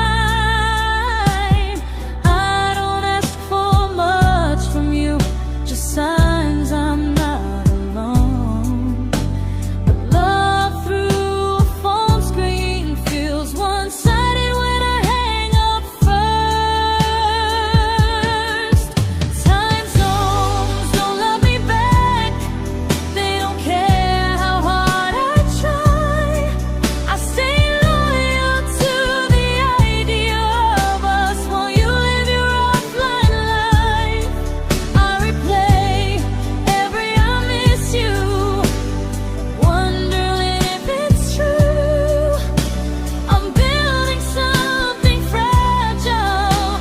I don't ask for much from you, just signs I'm not alone. But love through a phone screen feels one-sided when I hang up first. Time zones don't love me back. They don't care how hard I try. I stay loyal to the idea of us while you live your offline life. I replay every I miss you, wondering if it's true. I'm building something fragile,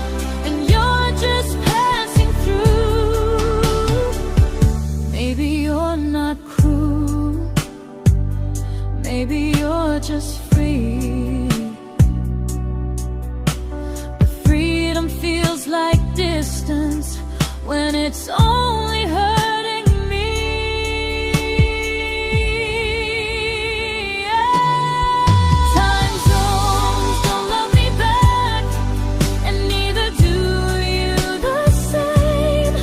and you're just passing through. Maybe you're not cruel, maybe you're just free. But freedom feels like distance when it's only hurting me. Time zones don't love me back, and neither do you the same.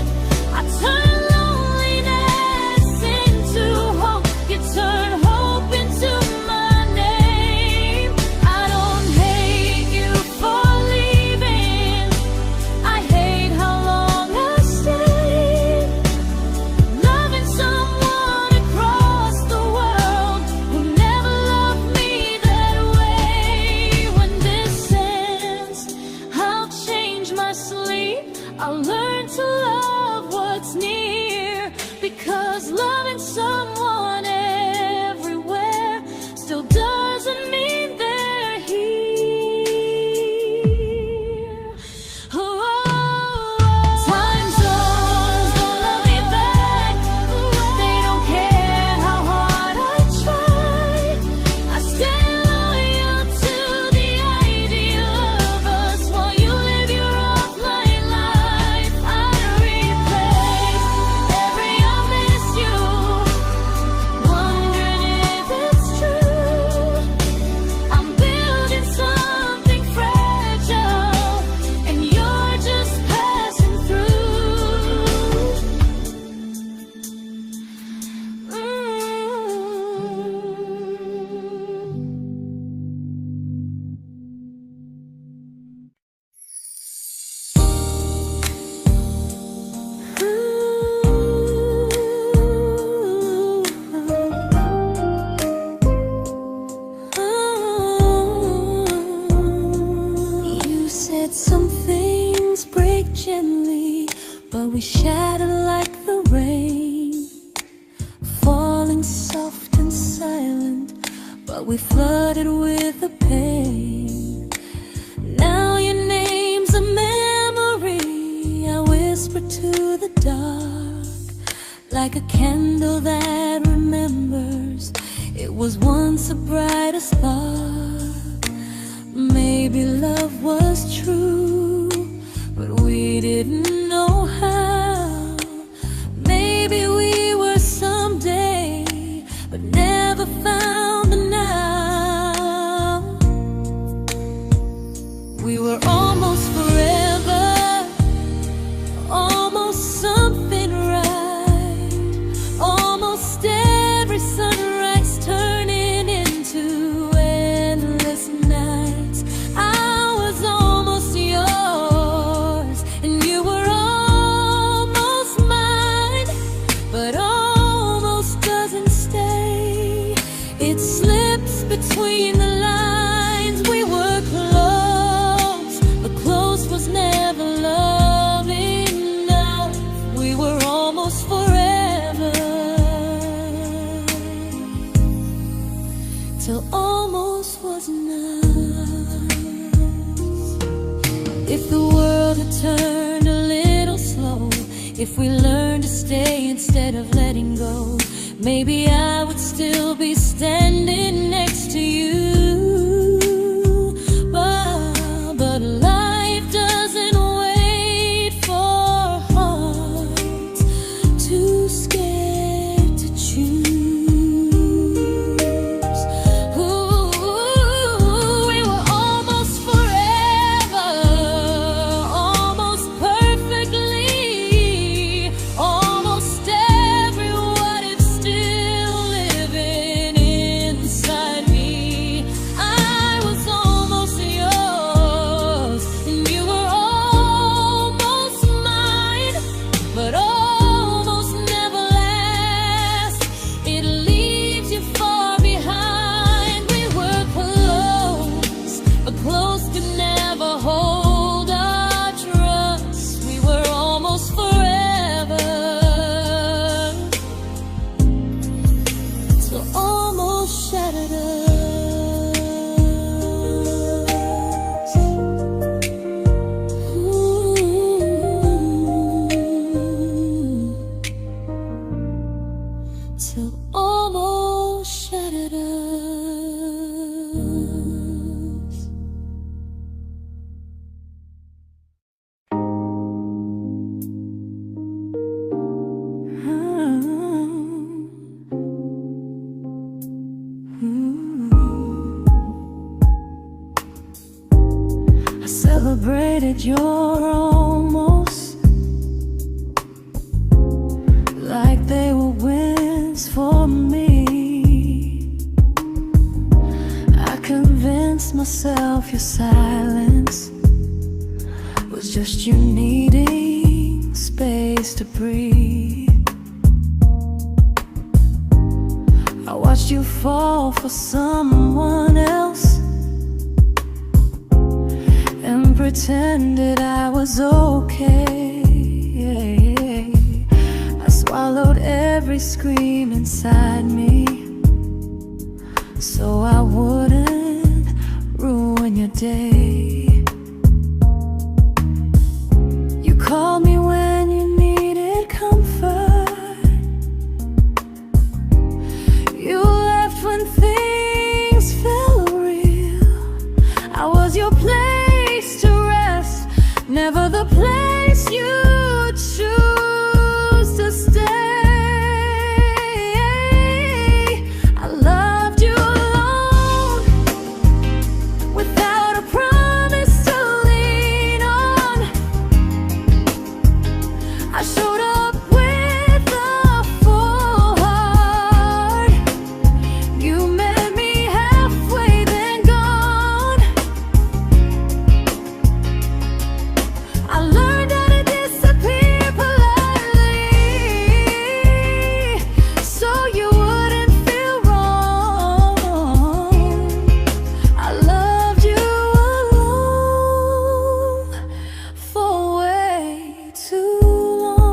I turn loneliness into hope, you turn hope into my name. I don't hate you for leaving, I hate how long I stayed. Loving someone across the world who never loved me that way. When this ends, I'll change my sleep, I'll learn to love what's near, because loving someone everywhere still doesn't mean they're here. Time zones don't love me back. They don't care how hard I try. I stay loyal to the idea of us while you live your offline life. I replay every I miss you, wondering if it's true. I'm building something fragile, and you're just passing through. You said some things break gently, but we shatter like the rain, falling soft and silent, but we flooded with the pain. Now your name's a memory I whisper to the dark, like a candle that remembers it was once a brighter spark. Maybe love was true, but we didn't know how. Maybe we were someday, but never found the now. We were almost forever, almost something right, almost every sunrise turning into endless nights. I was almost yours, and you were almost mine, but almost doesn't stay. It slips between the lines. We were close, but close was never love enough. We were almost forever, till almost was enough. If the world had turned a little slow, if we learned to stay instead of letting go, maybe I would still be standing next to you. But life doesn't wait. I celebrated your almost like they were wins for me. I convinced myself your silence was just you needing space to breathe. I watched you fall for someone else and pretended I was okay. I swallowed every scream inside me so I wouldn't ruin your day. You called me when you needed comfort. You left when things felt real. I was your place to rest, never the place you choose to stay. I loved you alone, without a promise to lean on. I showed up with a full heart. You met me halfway, then gone. I learned how to disappear politely, so you wouldn't feel wrong. I loved you alone for way too long.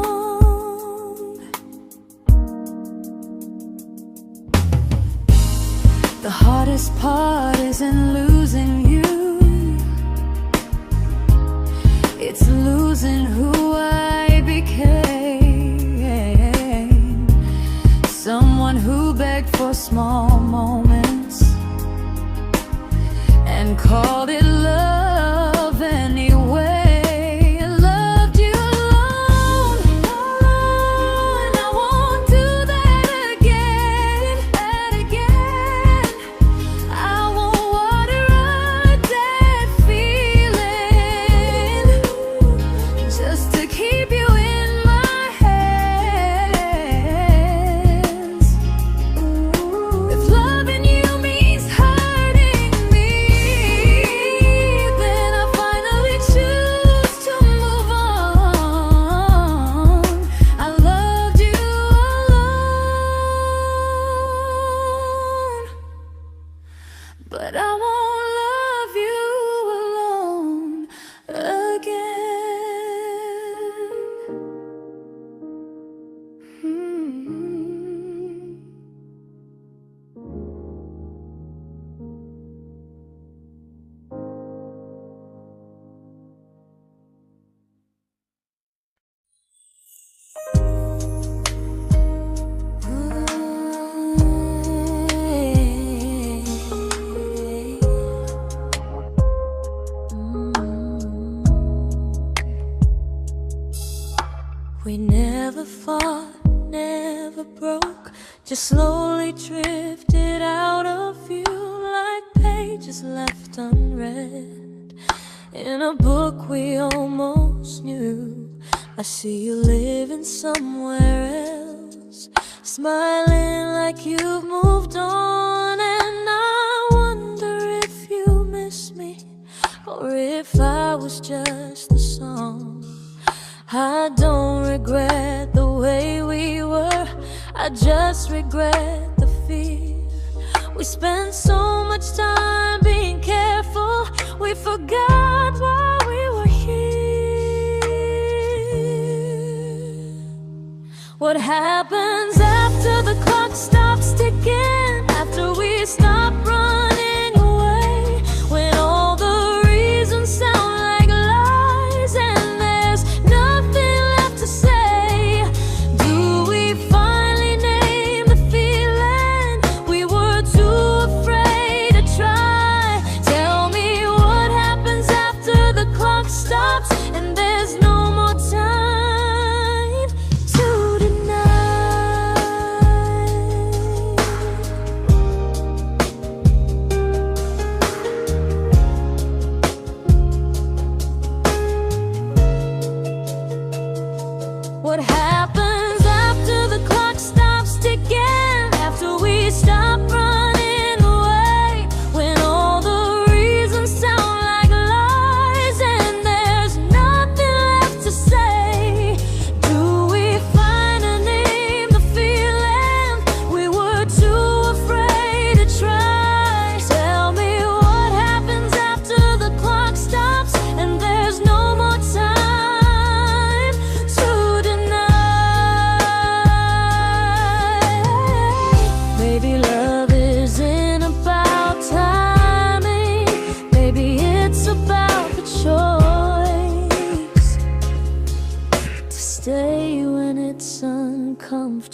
The hardest part isn't losing you, it's losing who I became. Someone who begged for small moments and called it love anyway. I loved you alone, and I won't do that again. I won't water a dead feeling just to keep you in my hands. If loving you means hurting me, then I finally choose to move on. I loved you alone, but I won't love you alone again. We never fought, never broke, just slowly drifted out of view like pages left unread in a book we almost knew. I see you living somewhere else, smiling like you've moved on, and I wonder if you miss me or if I was just the song. I don't regret the way we were, I just regret the fear. We spent so much time being careful, we forgot why we were here. What happens after the clock stops ticking, after we stop running away, when all the reasons sound like lies and there's nothing left to say? Do we finally name the feeling we were too afraid to try?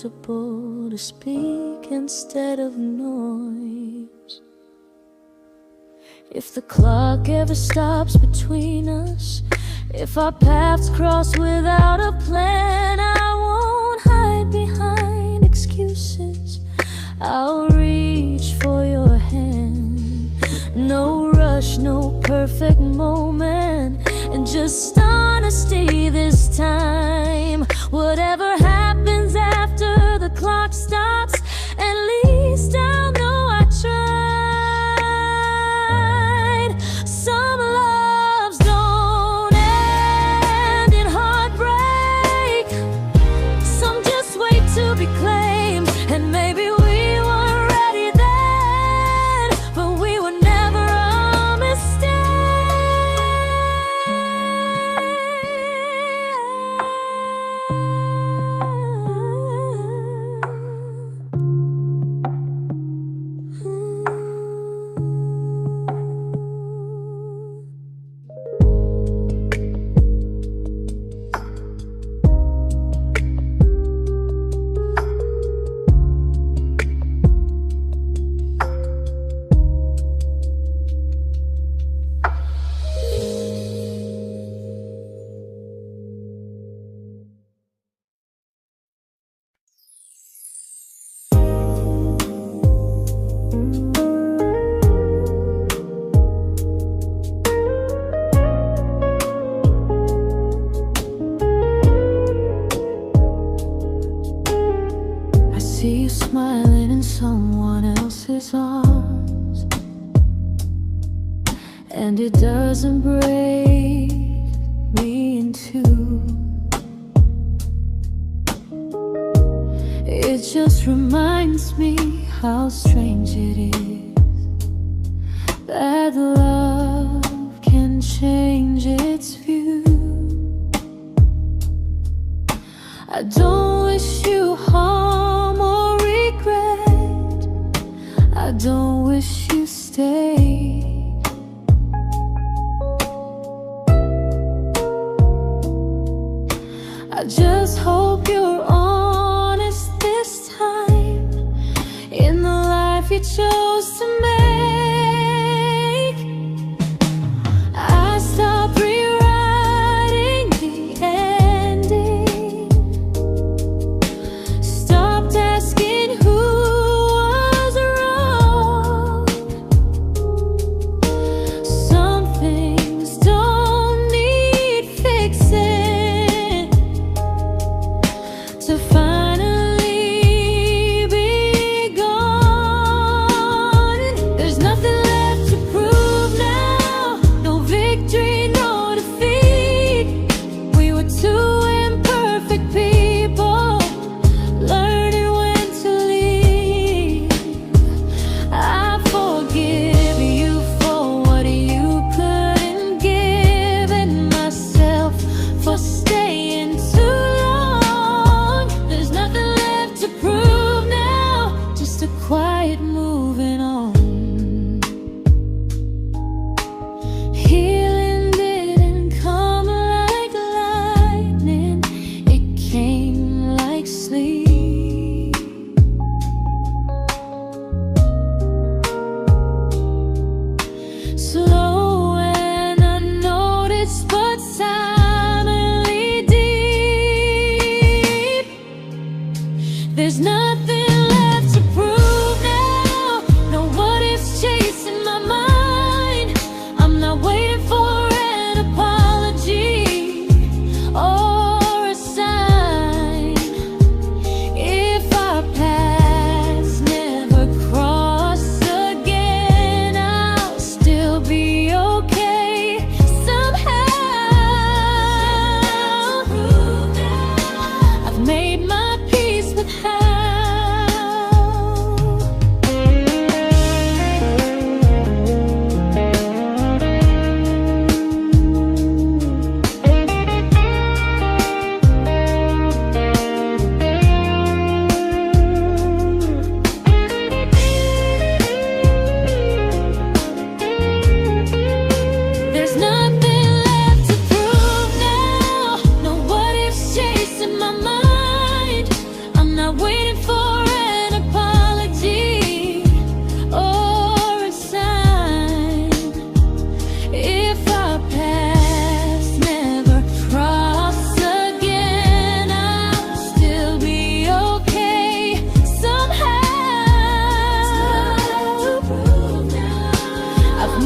comfortable to speak instead of noise. If the clock ever stops between us, if our paths cross without a plan, I won't hide behind excuses. I'll reach for your hand. No rush, no perfect moment, and just honesty this time. Whatever happens after the clock stops, at least I'll know I tried. Some loves don't end in heartbreak, some just wait to be claimed. And maybe we weren't ready then, but we were never a mistake. I see you smiling in someone else's arms, and it doesn't break me in two. It just reminds me how strange it is that love can change its view. I don't wish you harm or regret, I don't wish you stayed. I just hope you're honest this time in the life you chose to make.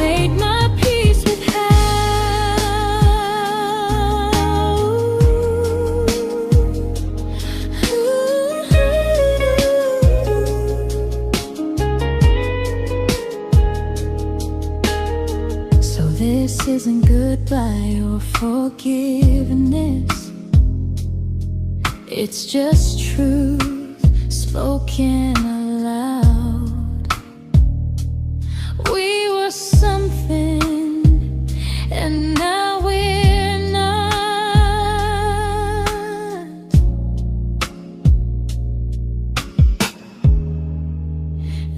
made my peace with This isn't goodbye or forgiveness. It's just truth spoken aloud. We were something, and now we're not.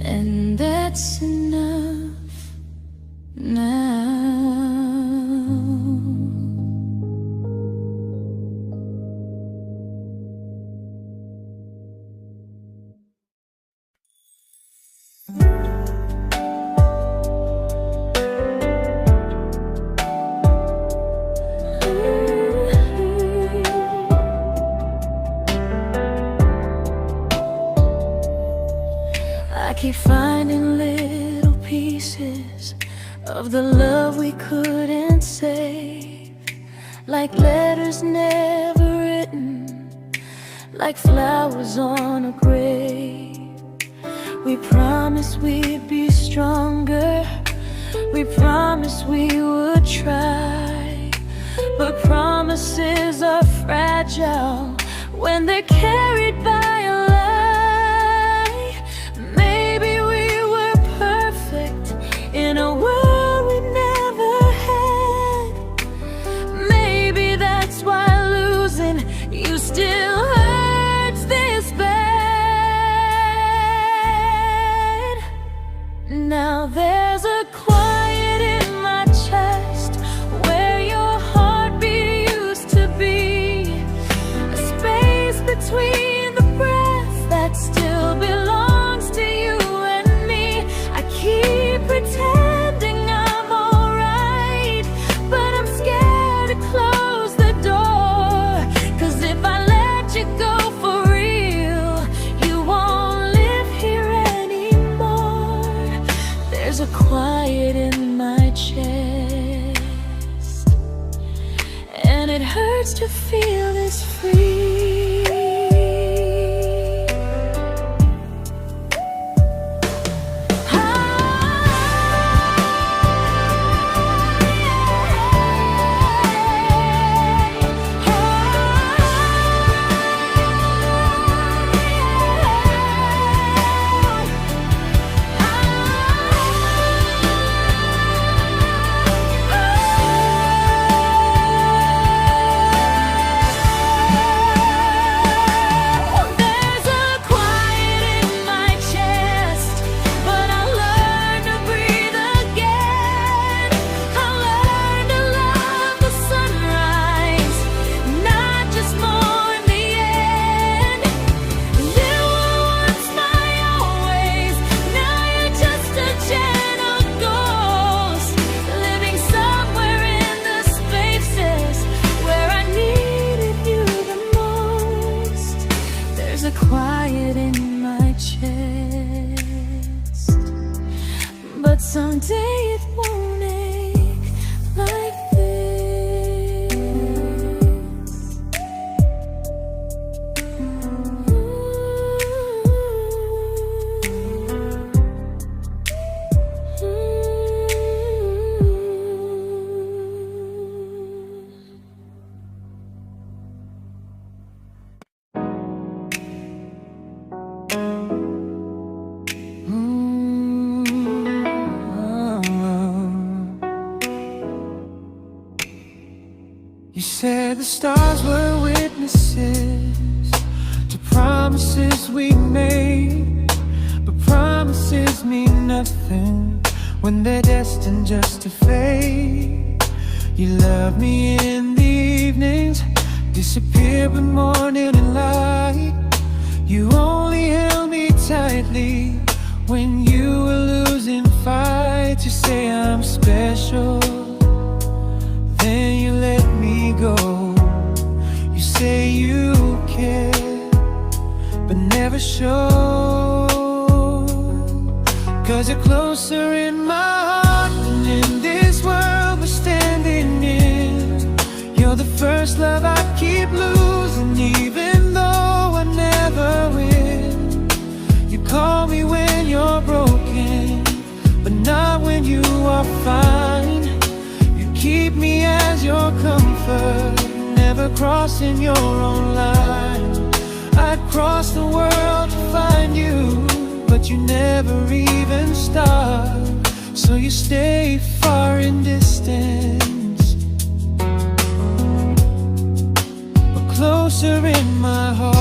And that's enough now. I keep finding little pieces of the love we couldn't save, like letters never written, like flowers on a grave. We promised we'd be stronger, we promised we would try, but promises are fragile when they're carried by a lie. Maybe we were perfect in a world we never had. Maybe that's why losing you still hurts this bad. Now there's a quiet in my chest where your heartbeat used to be, a space between the breaths that still belongs to you and me. I keep pretending I'm alright, but I'm scared to close the door, 'cause if I let you go for real, you won't live here anymore. There's a quiet in my chest, and it hurts to feel this free. Quiet in my chest, but someday it won't ache like this. You said the stars were witnesses to promises we made, but promises mean nothing when they're destined just to fade. You love me in the evenings, disappear when morning and light. You only held me tightly when you were losing fights. You say I'm special, then you let me go. You say you care, but never show, 'cause you're closer in my heart than in comfort, never crossing your own line. I'd cross the world to find you, but you never even start. So you stay far in distance, but closer in my heart.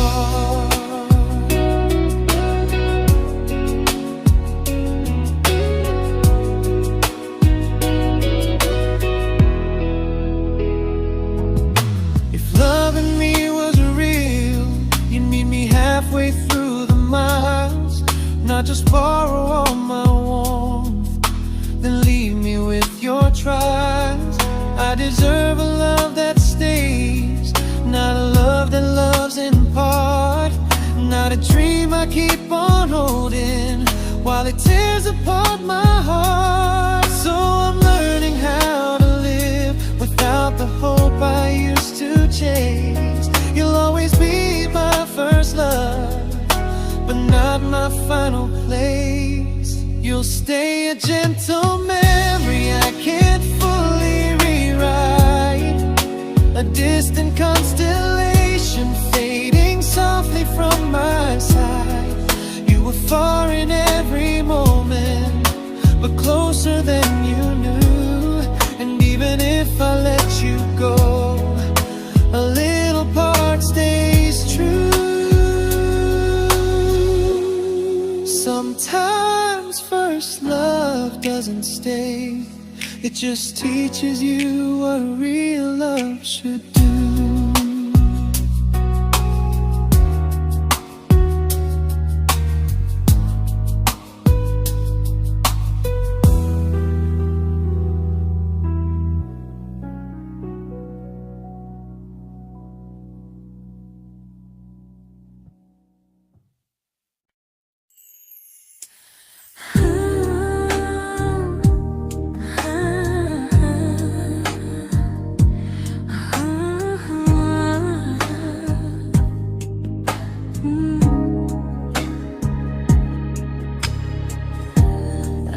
If loving me was real, you'd meet me halfway through the miles, not just borrow all my warmth, then leave me with your trials. I deserve a love that stays, not a love that loves in part, not a dream I keep on holding while it tears apart my heart. So I'm learning how to live without the hope I used to chase. You'll always be my first love, but not my final place. You'll stay a gentle memory I can't fully rewrite, a distant constellation fading softly from my side. You were far in every moment, but closer than you knew. And even if I let you go, a little part stays true. Sometimes first love doesn't stay, it just teaches you what real love should do.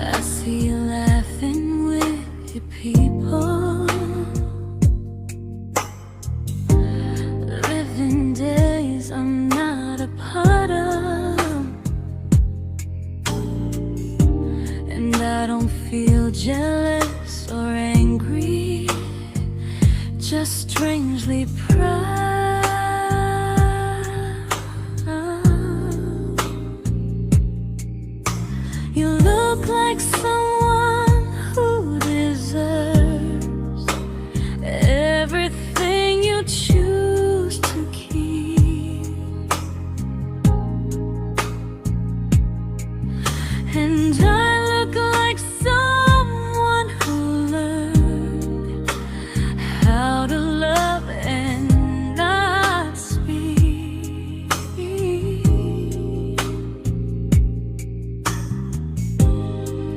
I see you laughing with your people, living days I'm not a part of, and I don't feel jealous or angry, just strangely proud. You look like someone who deserves everything you choose to keep, and I look like someone who learned how to love and not speak.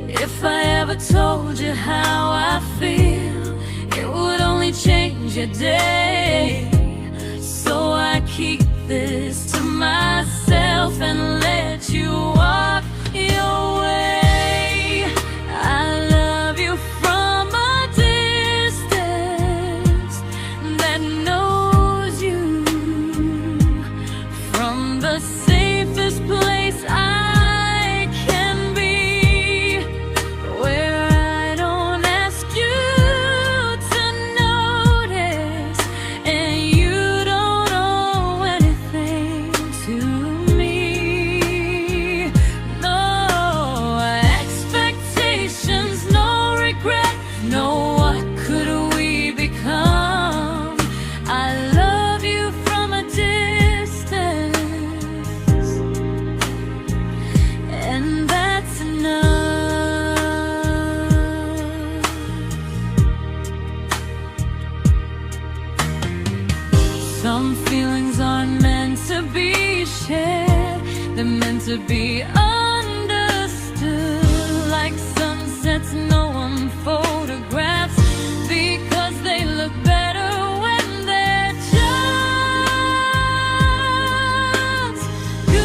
If I ever told you how I feel, it would only change your day. So I keep this to myself and let you walk your way. I love you from a distance that knows you, from the safest place I can be, where I don't ask you to notice, and you don't owe anything to me. No expectations, no regret, no what could we become. I love you from a distance, and that's enough. Some feelings aren't meant to be shared, they're meant to be understood, like sunsets no one photographs, because they look better when they're just good.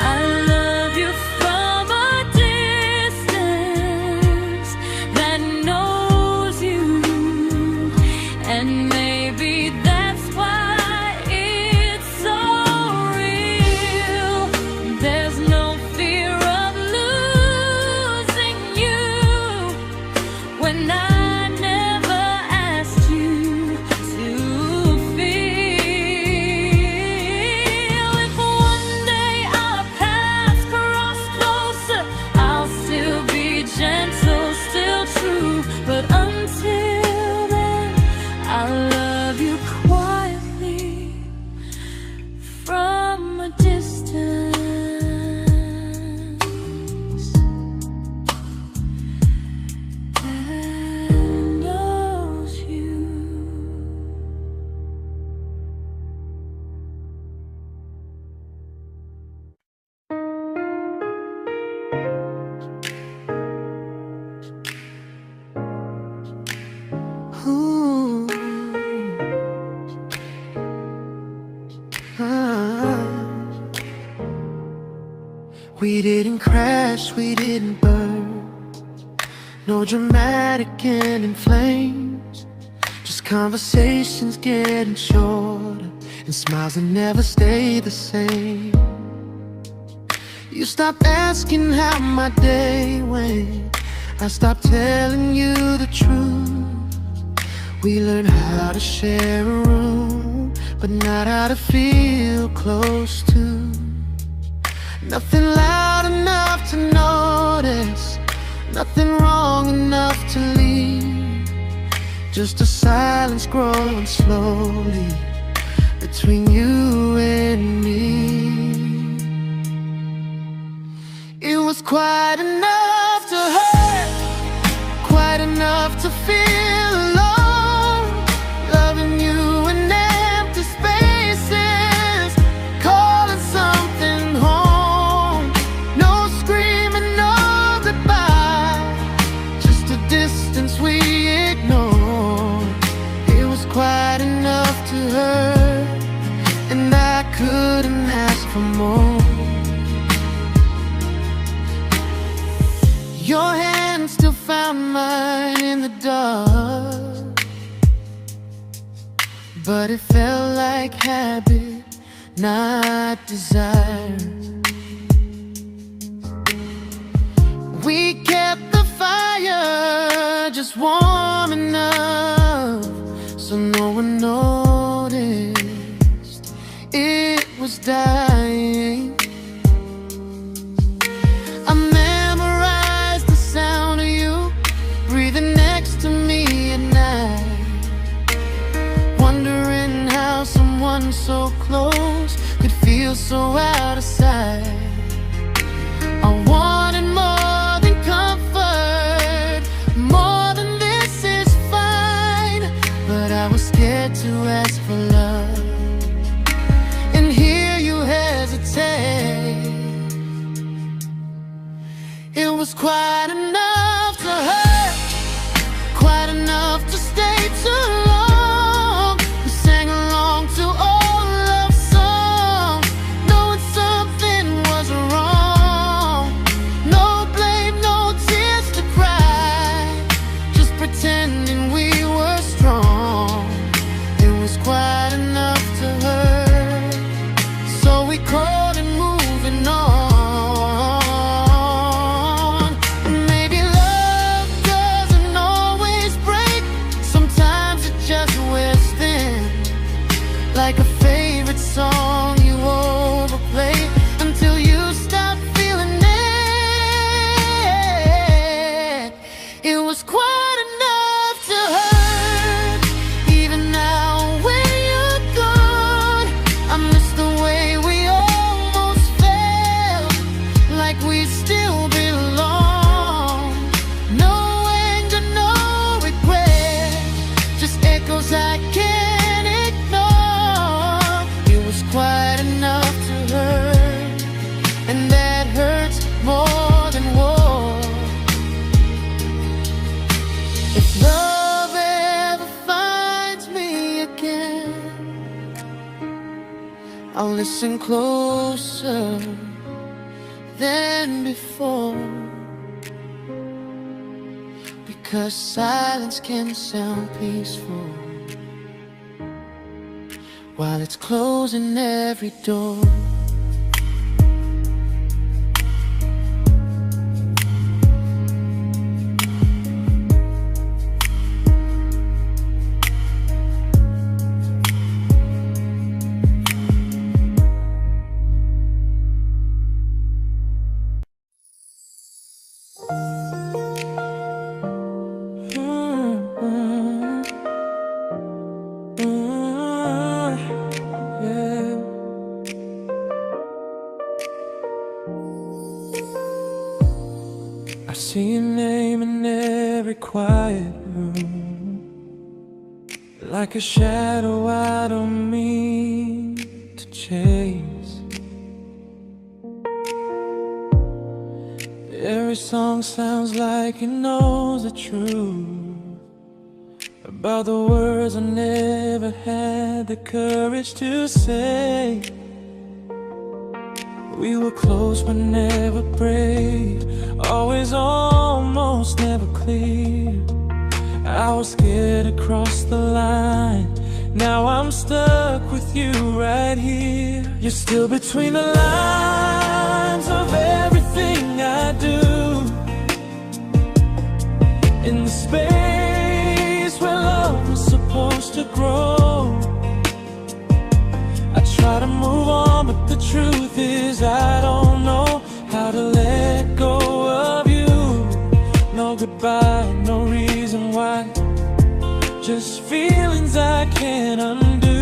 I love you from a distance, We didn't crash, we didn't burn. No dramatic end in flames. Just conversations getting shorter, and smiles that never stay the same. You stopped asking how my day went. I stopped telling you the truth. We learned how to share a room, but not how to feel close to. Nothing loud enough to notice, nothing wrong enough to leave. Just a silence growing slowly between you and me. It was quite enough to hurt, quite enough to feel alone. Loving you in empty spaces, calling something home. No screaming, no goodbye, just a distance we ignored. It was quite enough to hurt, and I couldn't ask for more. Your hand still found mine in the dark, but it felt like habit, not desire. We kept the fire just warm enough so no one noticed it was dying. I memorized the sound of you breathing next to me at night, wondering how someone so close could feel so out of sight. I wanted more than comfort, more than this is fine, but I was scared to ask for love and hear you hesitate. It was quite enough to hurt, quite enough to stay too long. We sang along to old love songs, knowing something was wrong. No blame, no tears to cry, just pretending we were strong. It was quite enough to hurt, so we called and moving on. Like a favorite song you overplay until you stop feeling it. It was quite enough to hurt. Even now when you're gone, I miss the way we almost felt, like we still belong. No anger, no regret, just echoes I can't ignore. It was quite enough to hurt, and that hurts more than war. If love ever finds me again, I'll listen closer than before, because silence can sound peaceful while it's closing every door. I see your name in every quiet room, like a shadow I don't mean to chase. Every song sounds like it knows the truth about the words I never had the courage to say. We were close but never prayed, always almost never clear. I was scared to cross the line, now I'm stuck with you right here. You're still between the lines of everything I do, in the space where love was supposed to grow. I try to move on, but the truth is I don't know how to let go of you. No goodbye, no reason why, just feelings I can't undo.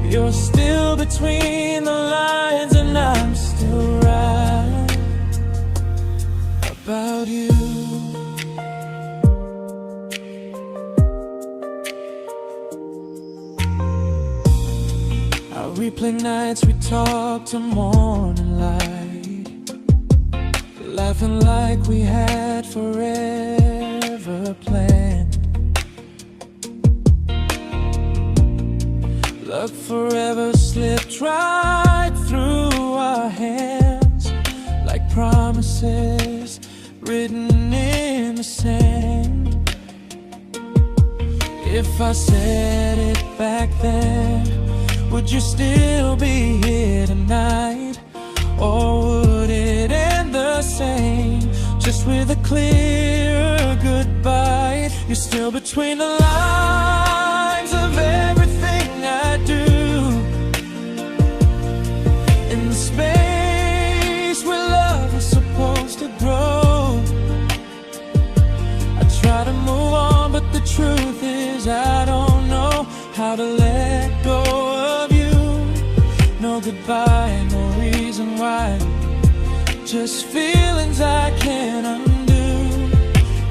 You're still between the lines and I'm still right about you. I replay nights we talk to morning light, laughing like we had forever planned. Luck forever slipped right through our hands, like promises written in the sand. If I said it back then, would you still be here tonight? Or would it end the same, just with a clear goodbye? You're still between the lines of everything I do, in the space where love was supposed to grow. I try to move on, but the truth is I don't know how to let go of you. No goodbye, no reason why, just feelings I can't undo.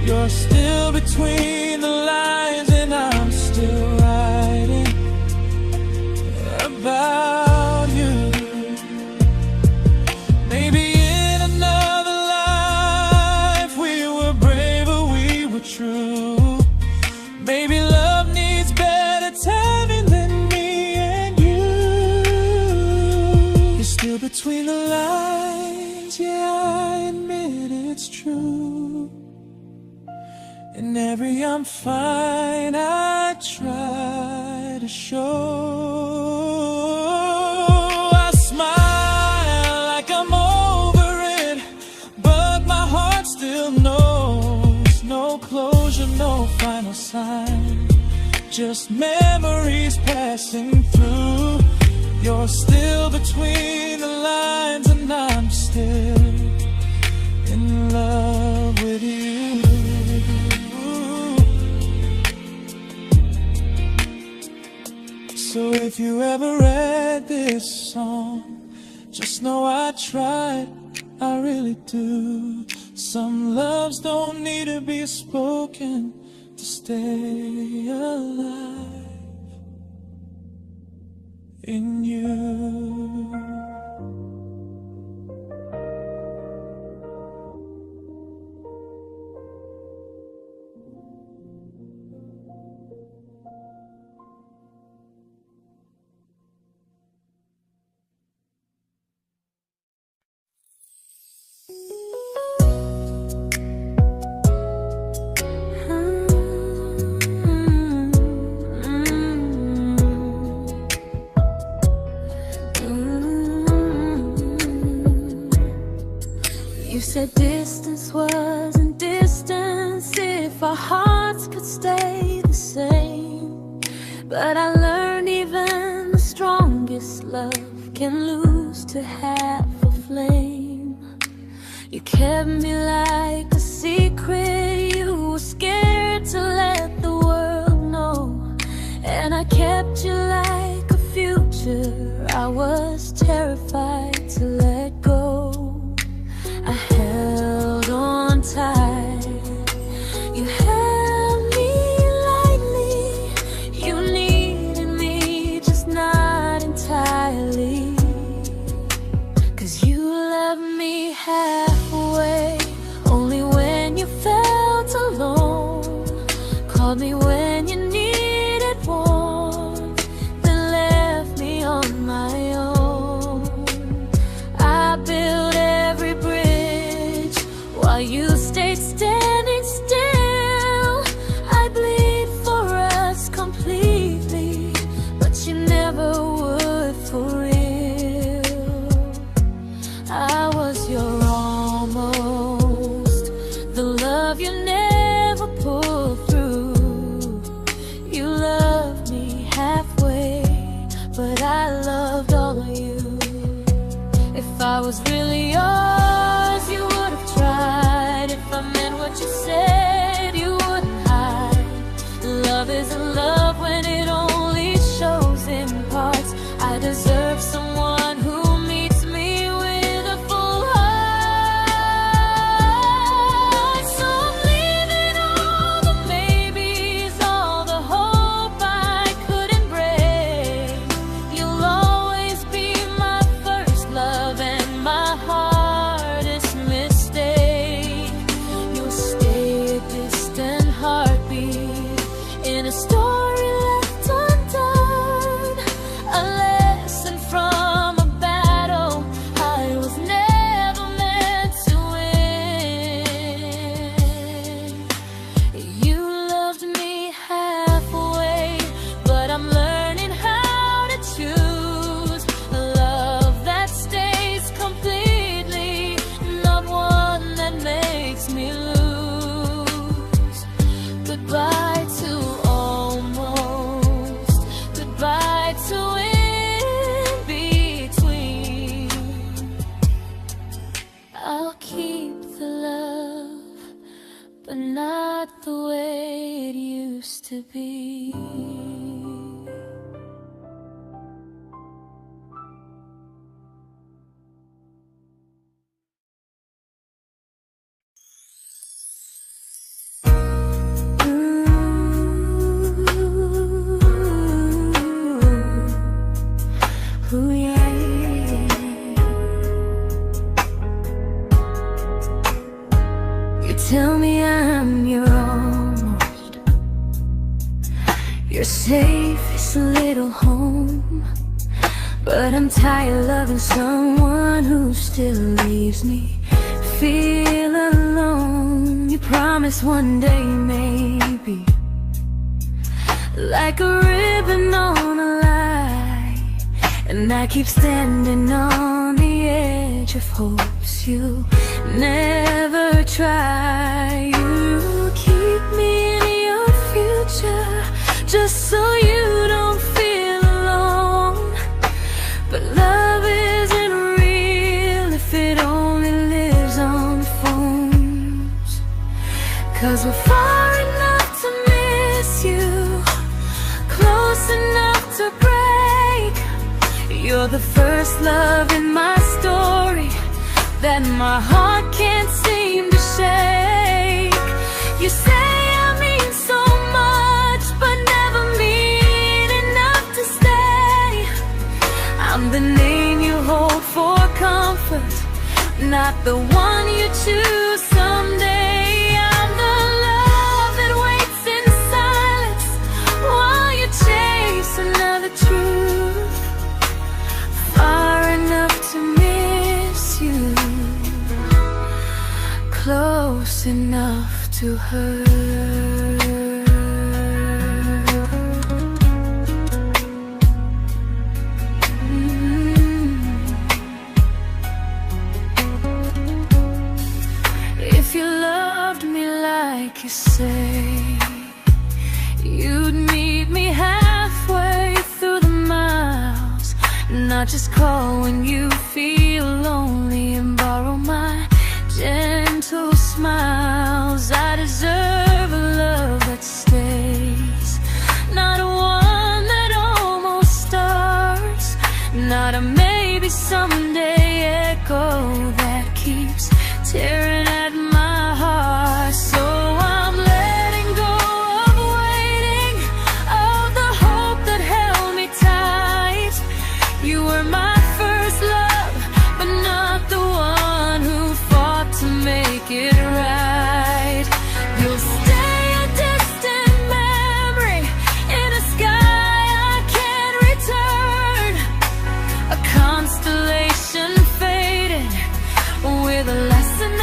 You're still between the lines and I'm still writing about you. Maybe in another life we were braver, we were true. Maybe love needs better timing than me and you. You're still between the lines, yeah, I admit it's true. In every I'm fine I try to show. I smile like I'm over it, but my heart still knows. No closure, no final sign, just memories passing through. You're still between the lines and I'm still in love with you. So if you ever read this song, just know I tried, I really do. Some loves don't need to be spoken to stay alive in you. You said distance wasn't distance if our hearts could stay the same. But I learned even the strongest love can lose to half a flame. You kept me like a secret, you were scared to let the world know. And I kept you like a future, I was terrified to let go. I held on tight, you held me lightly. You needed me, just not entirely. 'Cause you left me halfway, only when you felt alone. Called me when you needed warmth, then left me on my own. I you stayed standing still. I bleed for us completely, but you never would for real. I was your almost, the love you never pulled through. You loved me halfway, but I loved all of you. If I was really yours, you would have tried. If I meant what you said, you wouldn't hide. Love isn't love when it only shows in parts. I deserve someone who meets me with a full heart. So I'm leaving all the maybes, all the hope I couldn't break. You'll always be my first love and my hardest mistake. You'll stay a distant heartbeat in a story left undone, a lesson from a battle I was never meant to win. You loved me halfway, but I'm learning how to choose a love that stays completely, not one that makes me lose. Goodbye to almost, goodbye to in between. I'll keep the love, but not the way it used to be. Ooh, yeah. You tell me I'm your almost, your safest little home, but I'm tired loving someone who still leaves me feel alone. You promise one day maybe, like a ribbon on a line, and I keep standing on the edge of hopes you never try. You keep me in your future just so you don't feel alone. But love isn't real if it only lives on the phones. 'Cause we're far enough to miss you, close enough to break. You're the first love in my story that my heart can't seem to shake. You say I mean so much, but never mean enough to stay. I'm the name you hold for comfort, not the one you choose someday. I'm the love that waits in silence while you chase another truth. Far enough to miss you, close enough to hurt. If you loved me like you say, you'd meet me halfway through the miles, not just call when you feel lonely and borrow my gentle smiles. I deserve a love that stays, not one that almost starts, not a maybe someday echo that keeps tearing at my heart. So I'm letting go of waiting, of the hope that held me tight. You were my first love, but not the one who fought to make it right. You'll stay a distant memory in a sky I can't return, a constellation faded with a lesson I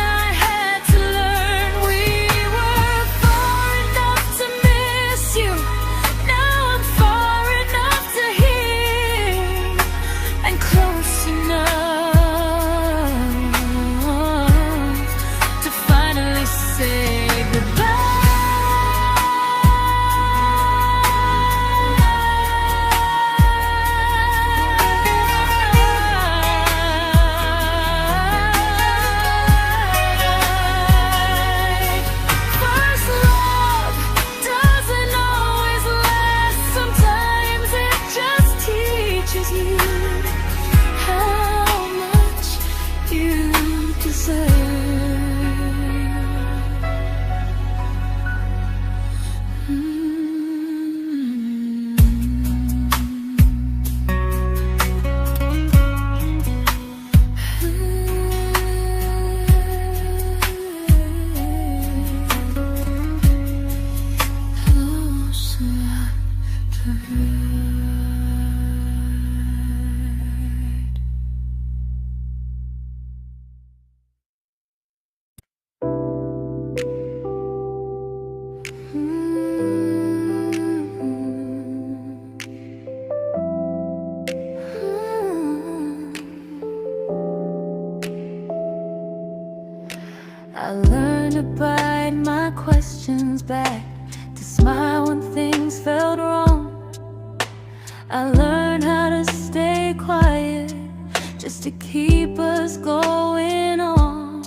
I learned to bite my questions back, to smile when things felt wrong. I learned how to stay quiet, just to keep us going on.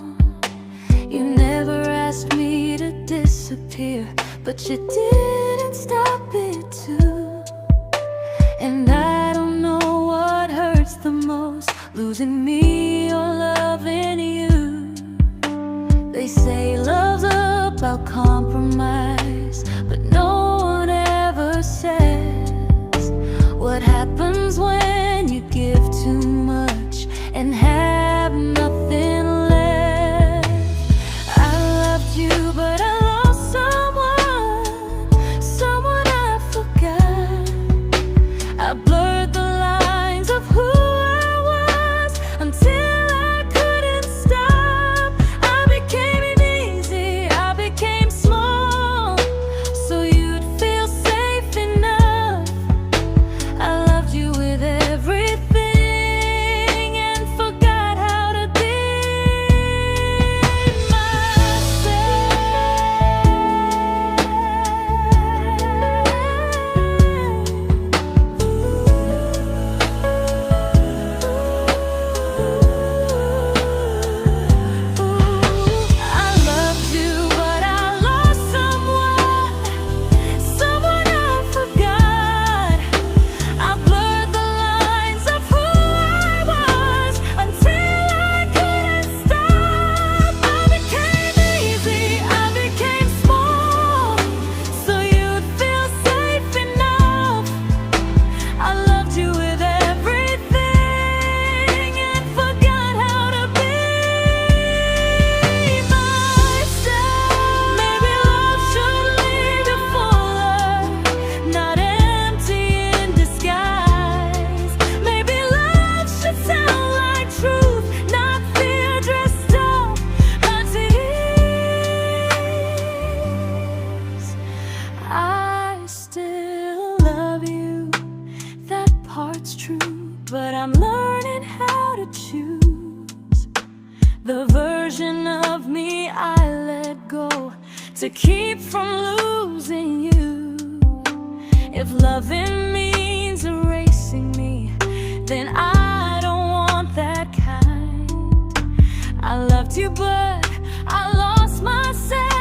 You never asked me to disappear, but you didn't stop it too. And I don't know what hurts the most, losing me or loving you. They say love's about compromise, but no one ever says what happens when you give too much and have nothing left. I loved you, but I lost someone I forgot. I blurred the lines of who I was until I couldn't stop. I became easy, I became small, so you'd feel safe enough. I loved you with everything and forgot how to be true, but I'm learning how to choose the version of me I let go to keep from losing you. If loving means erasing me, then I don't want that kind. I loved you, but I lost myself.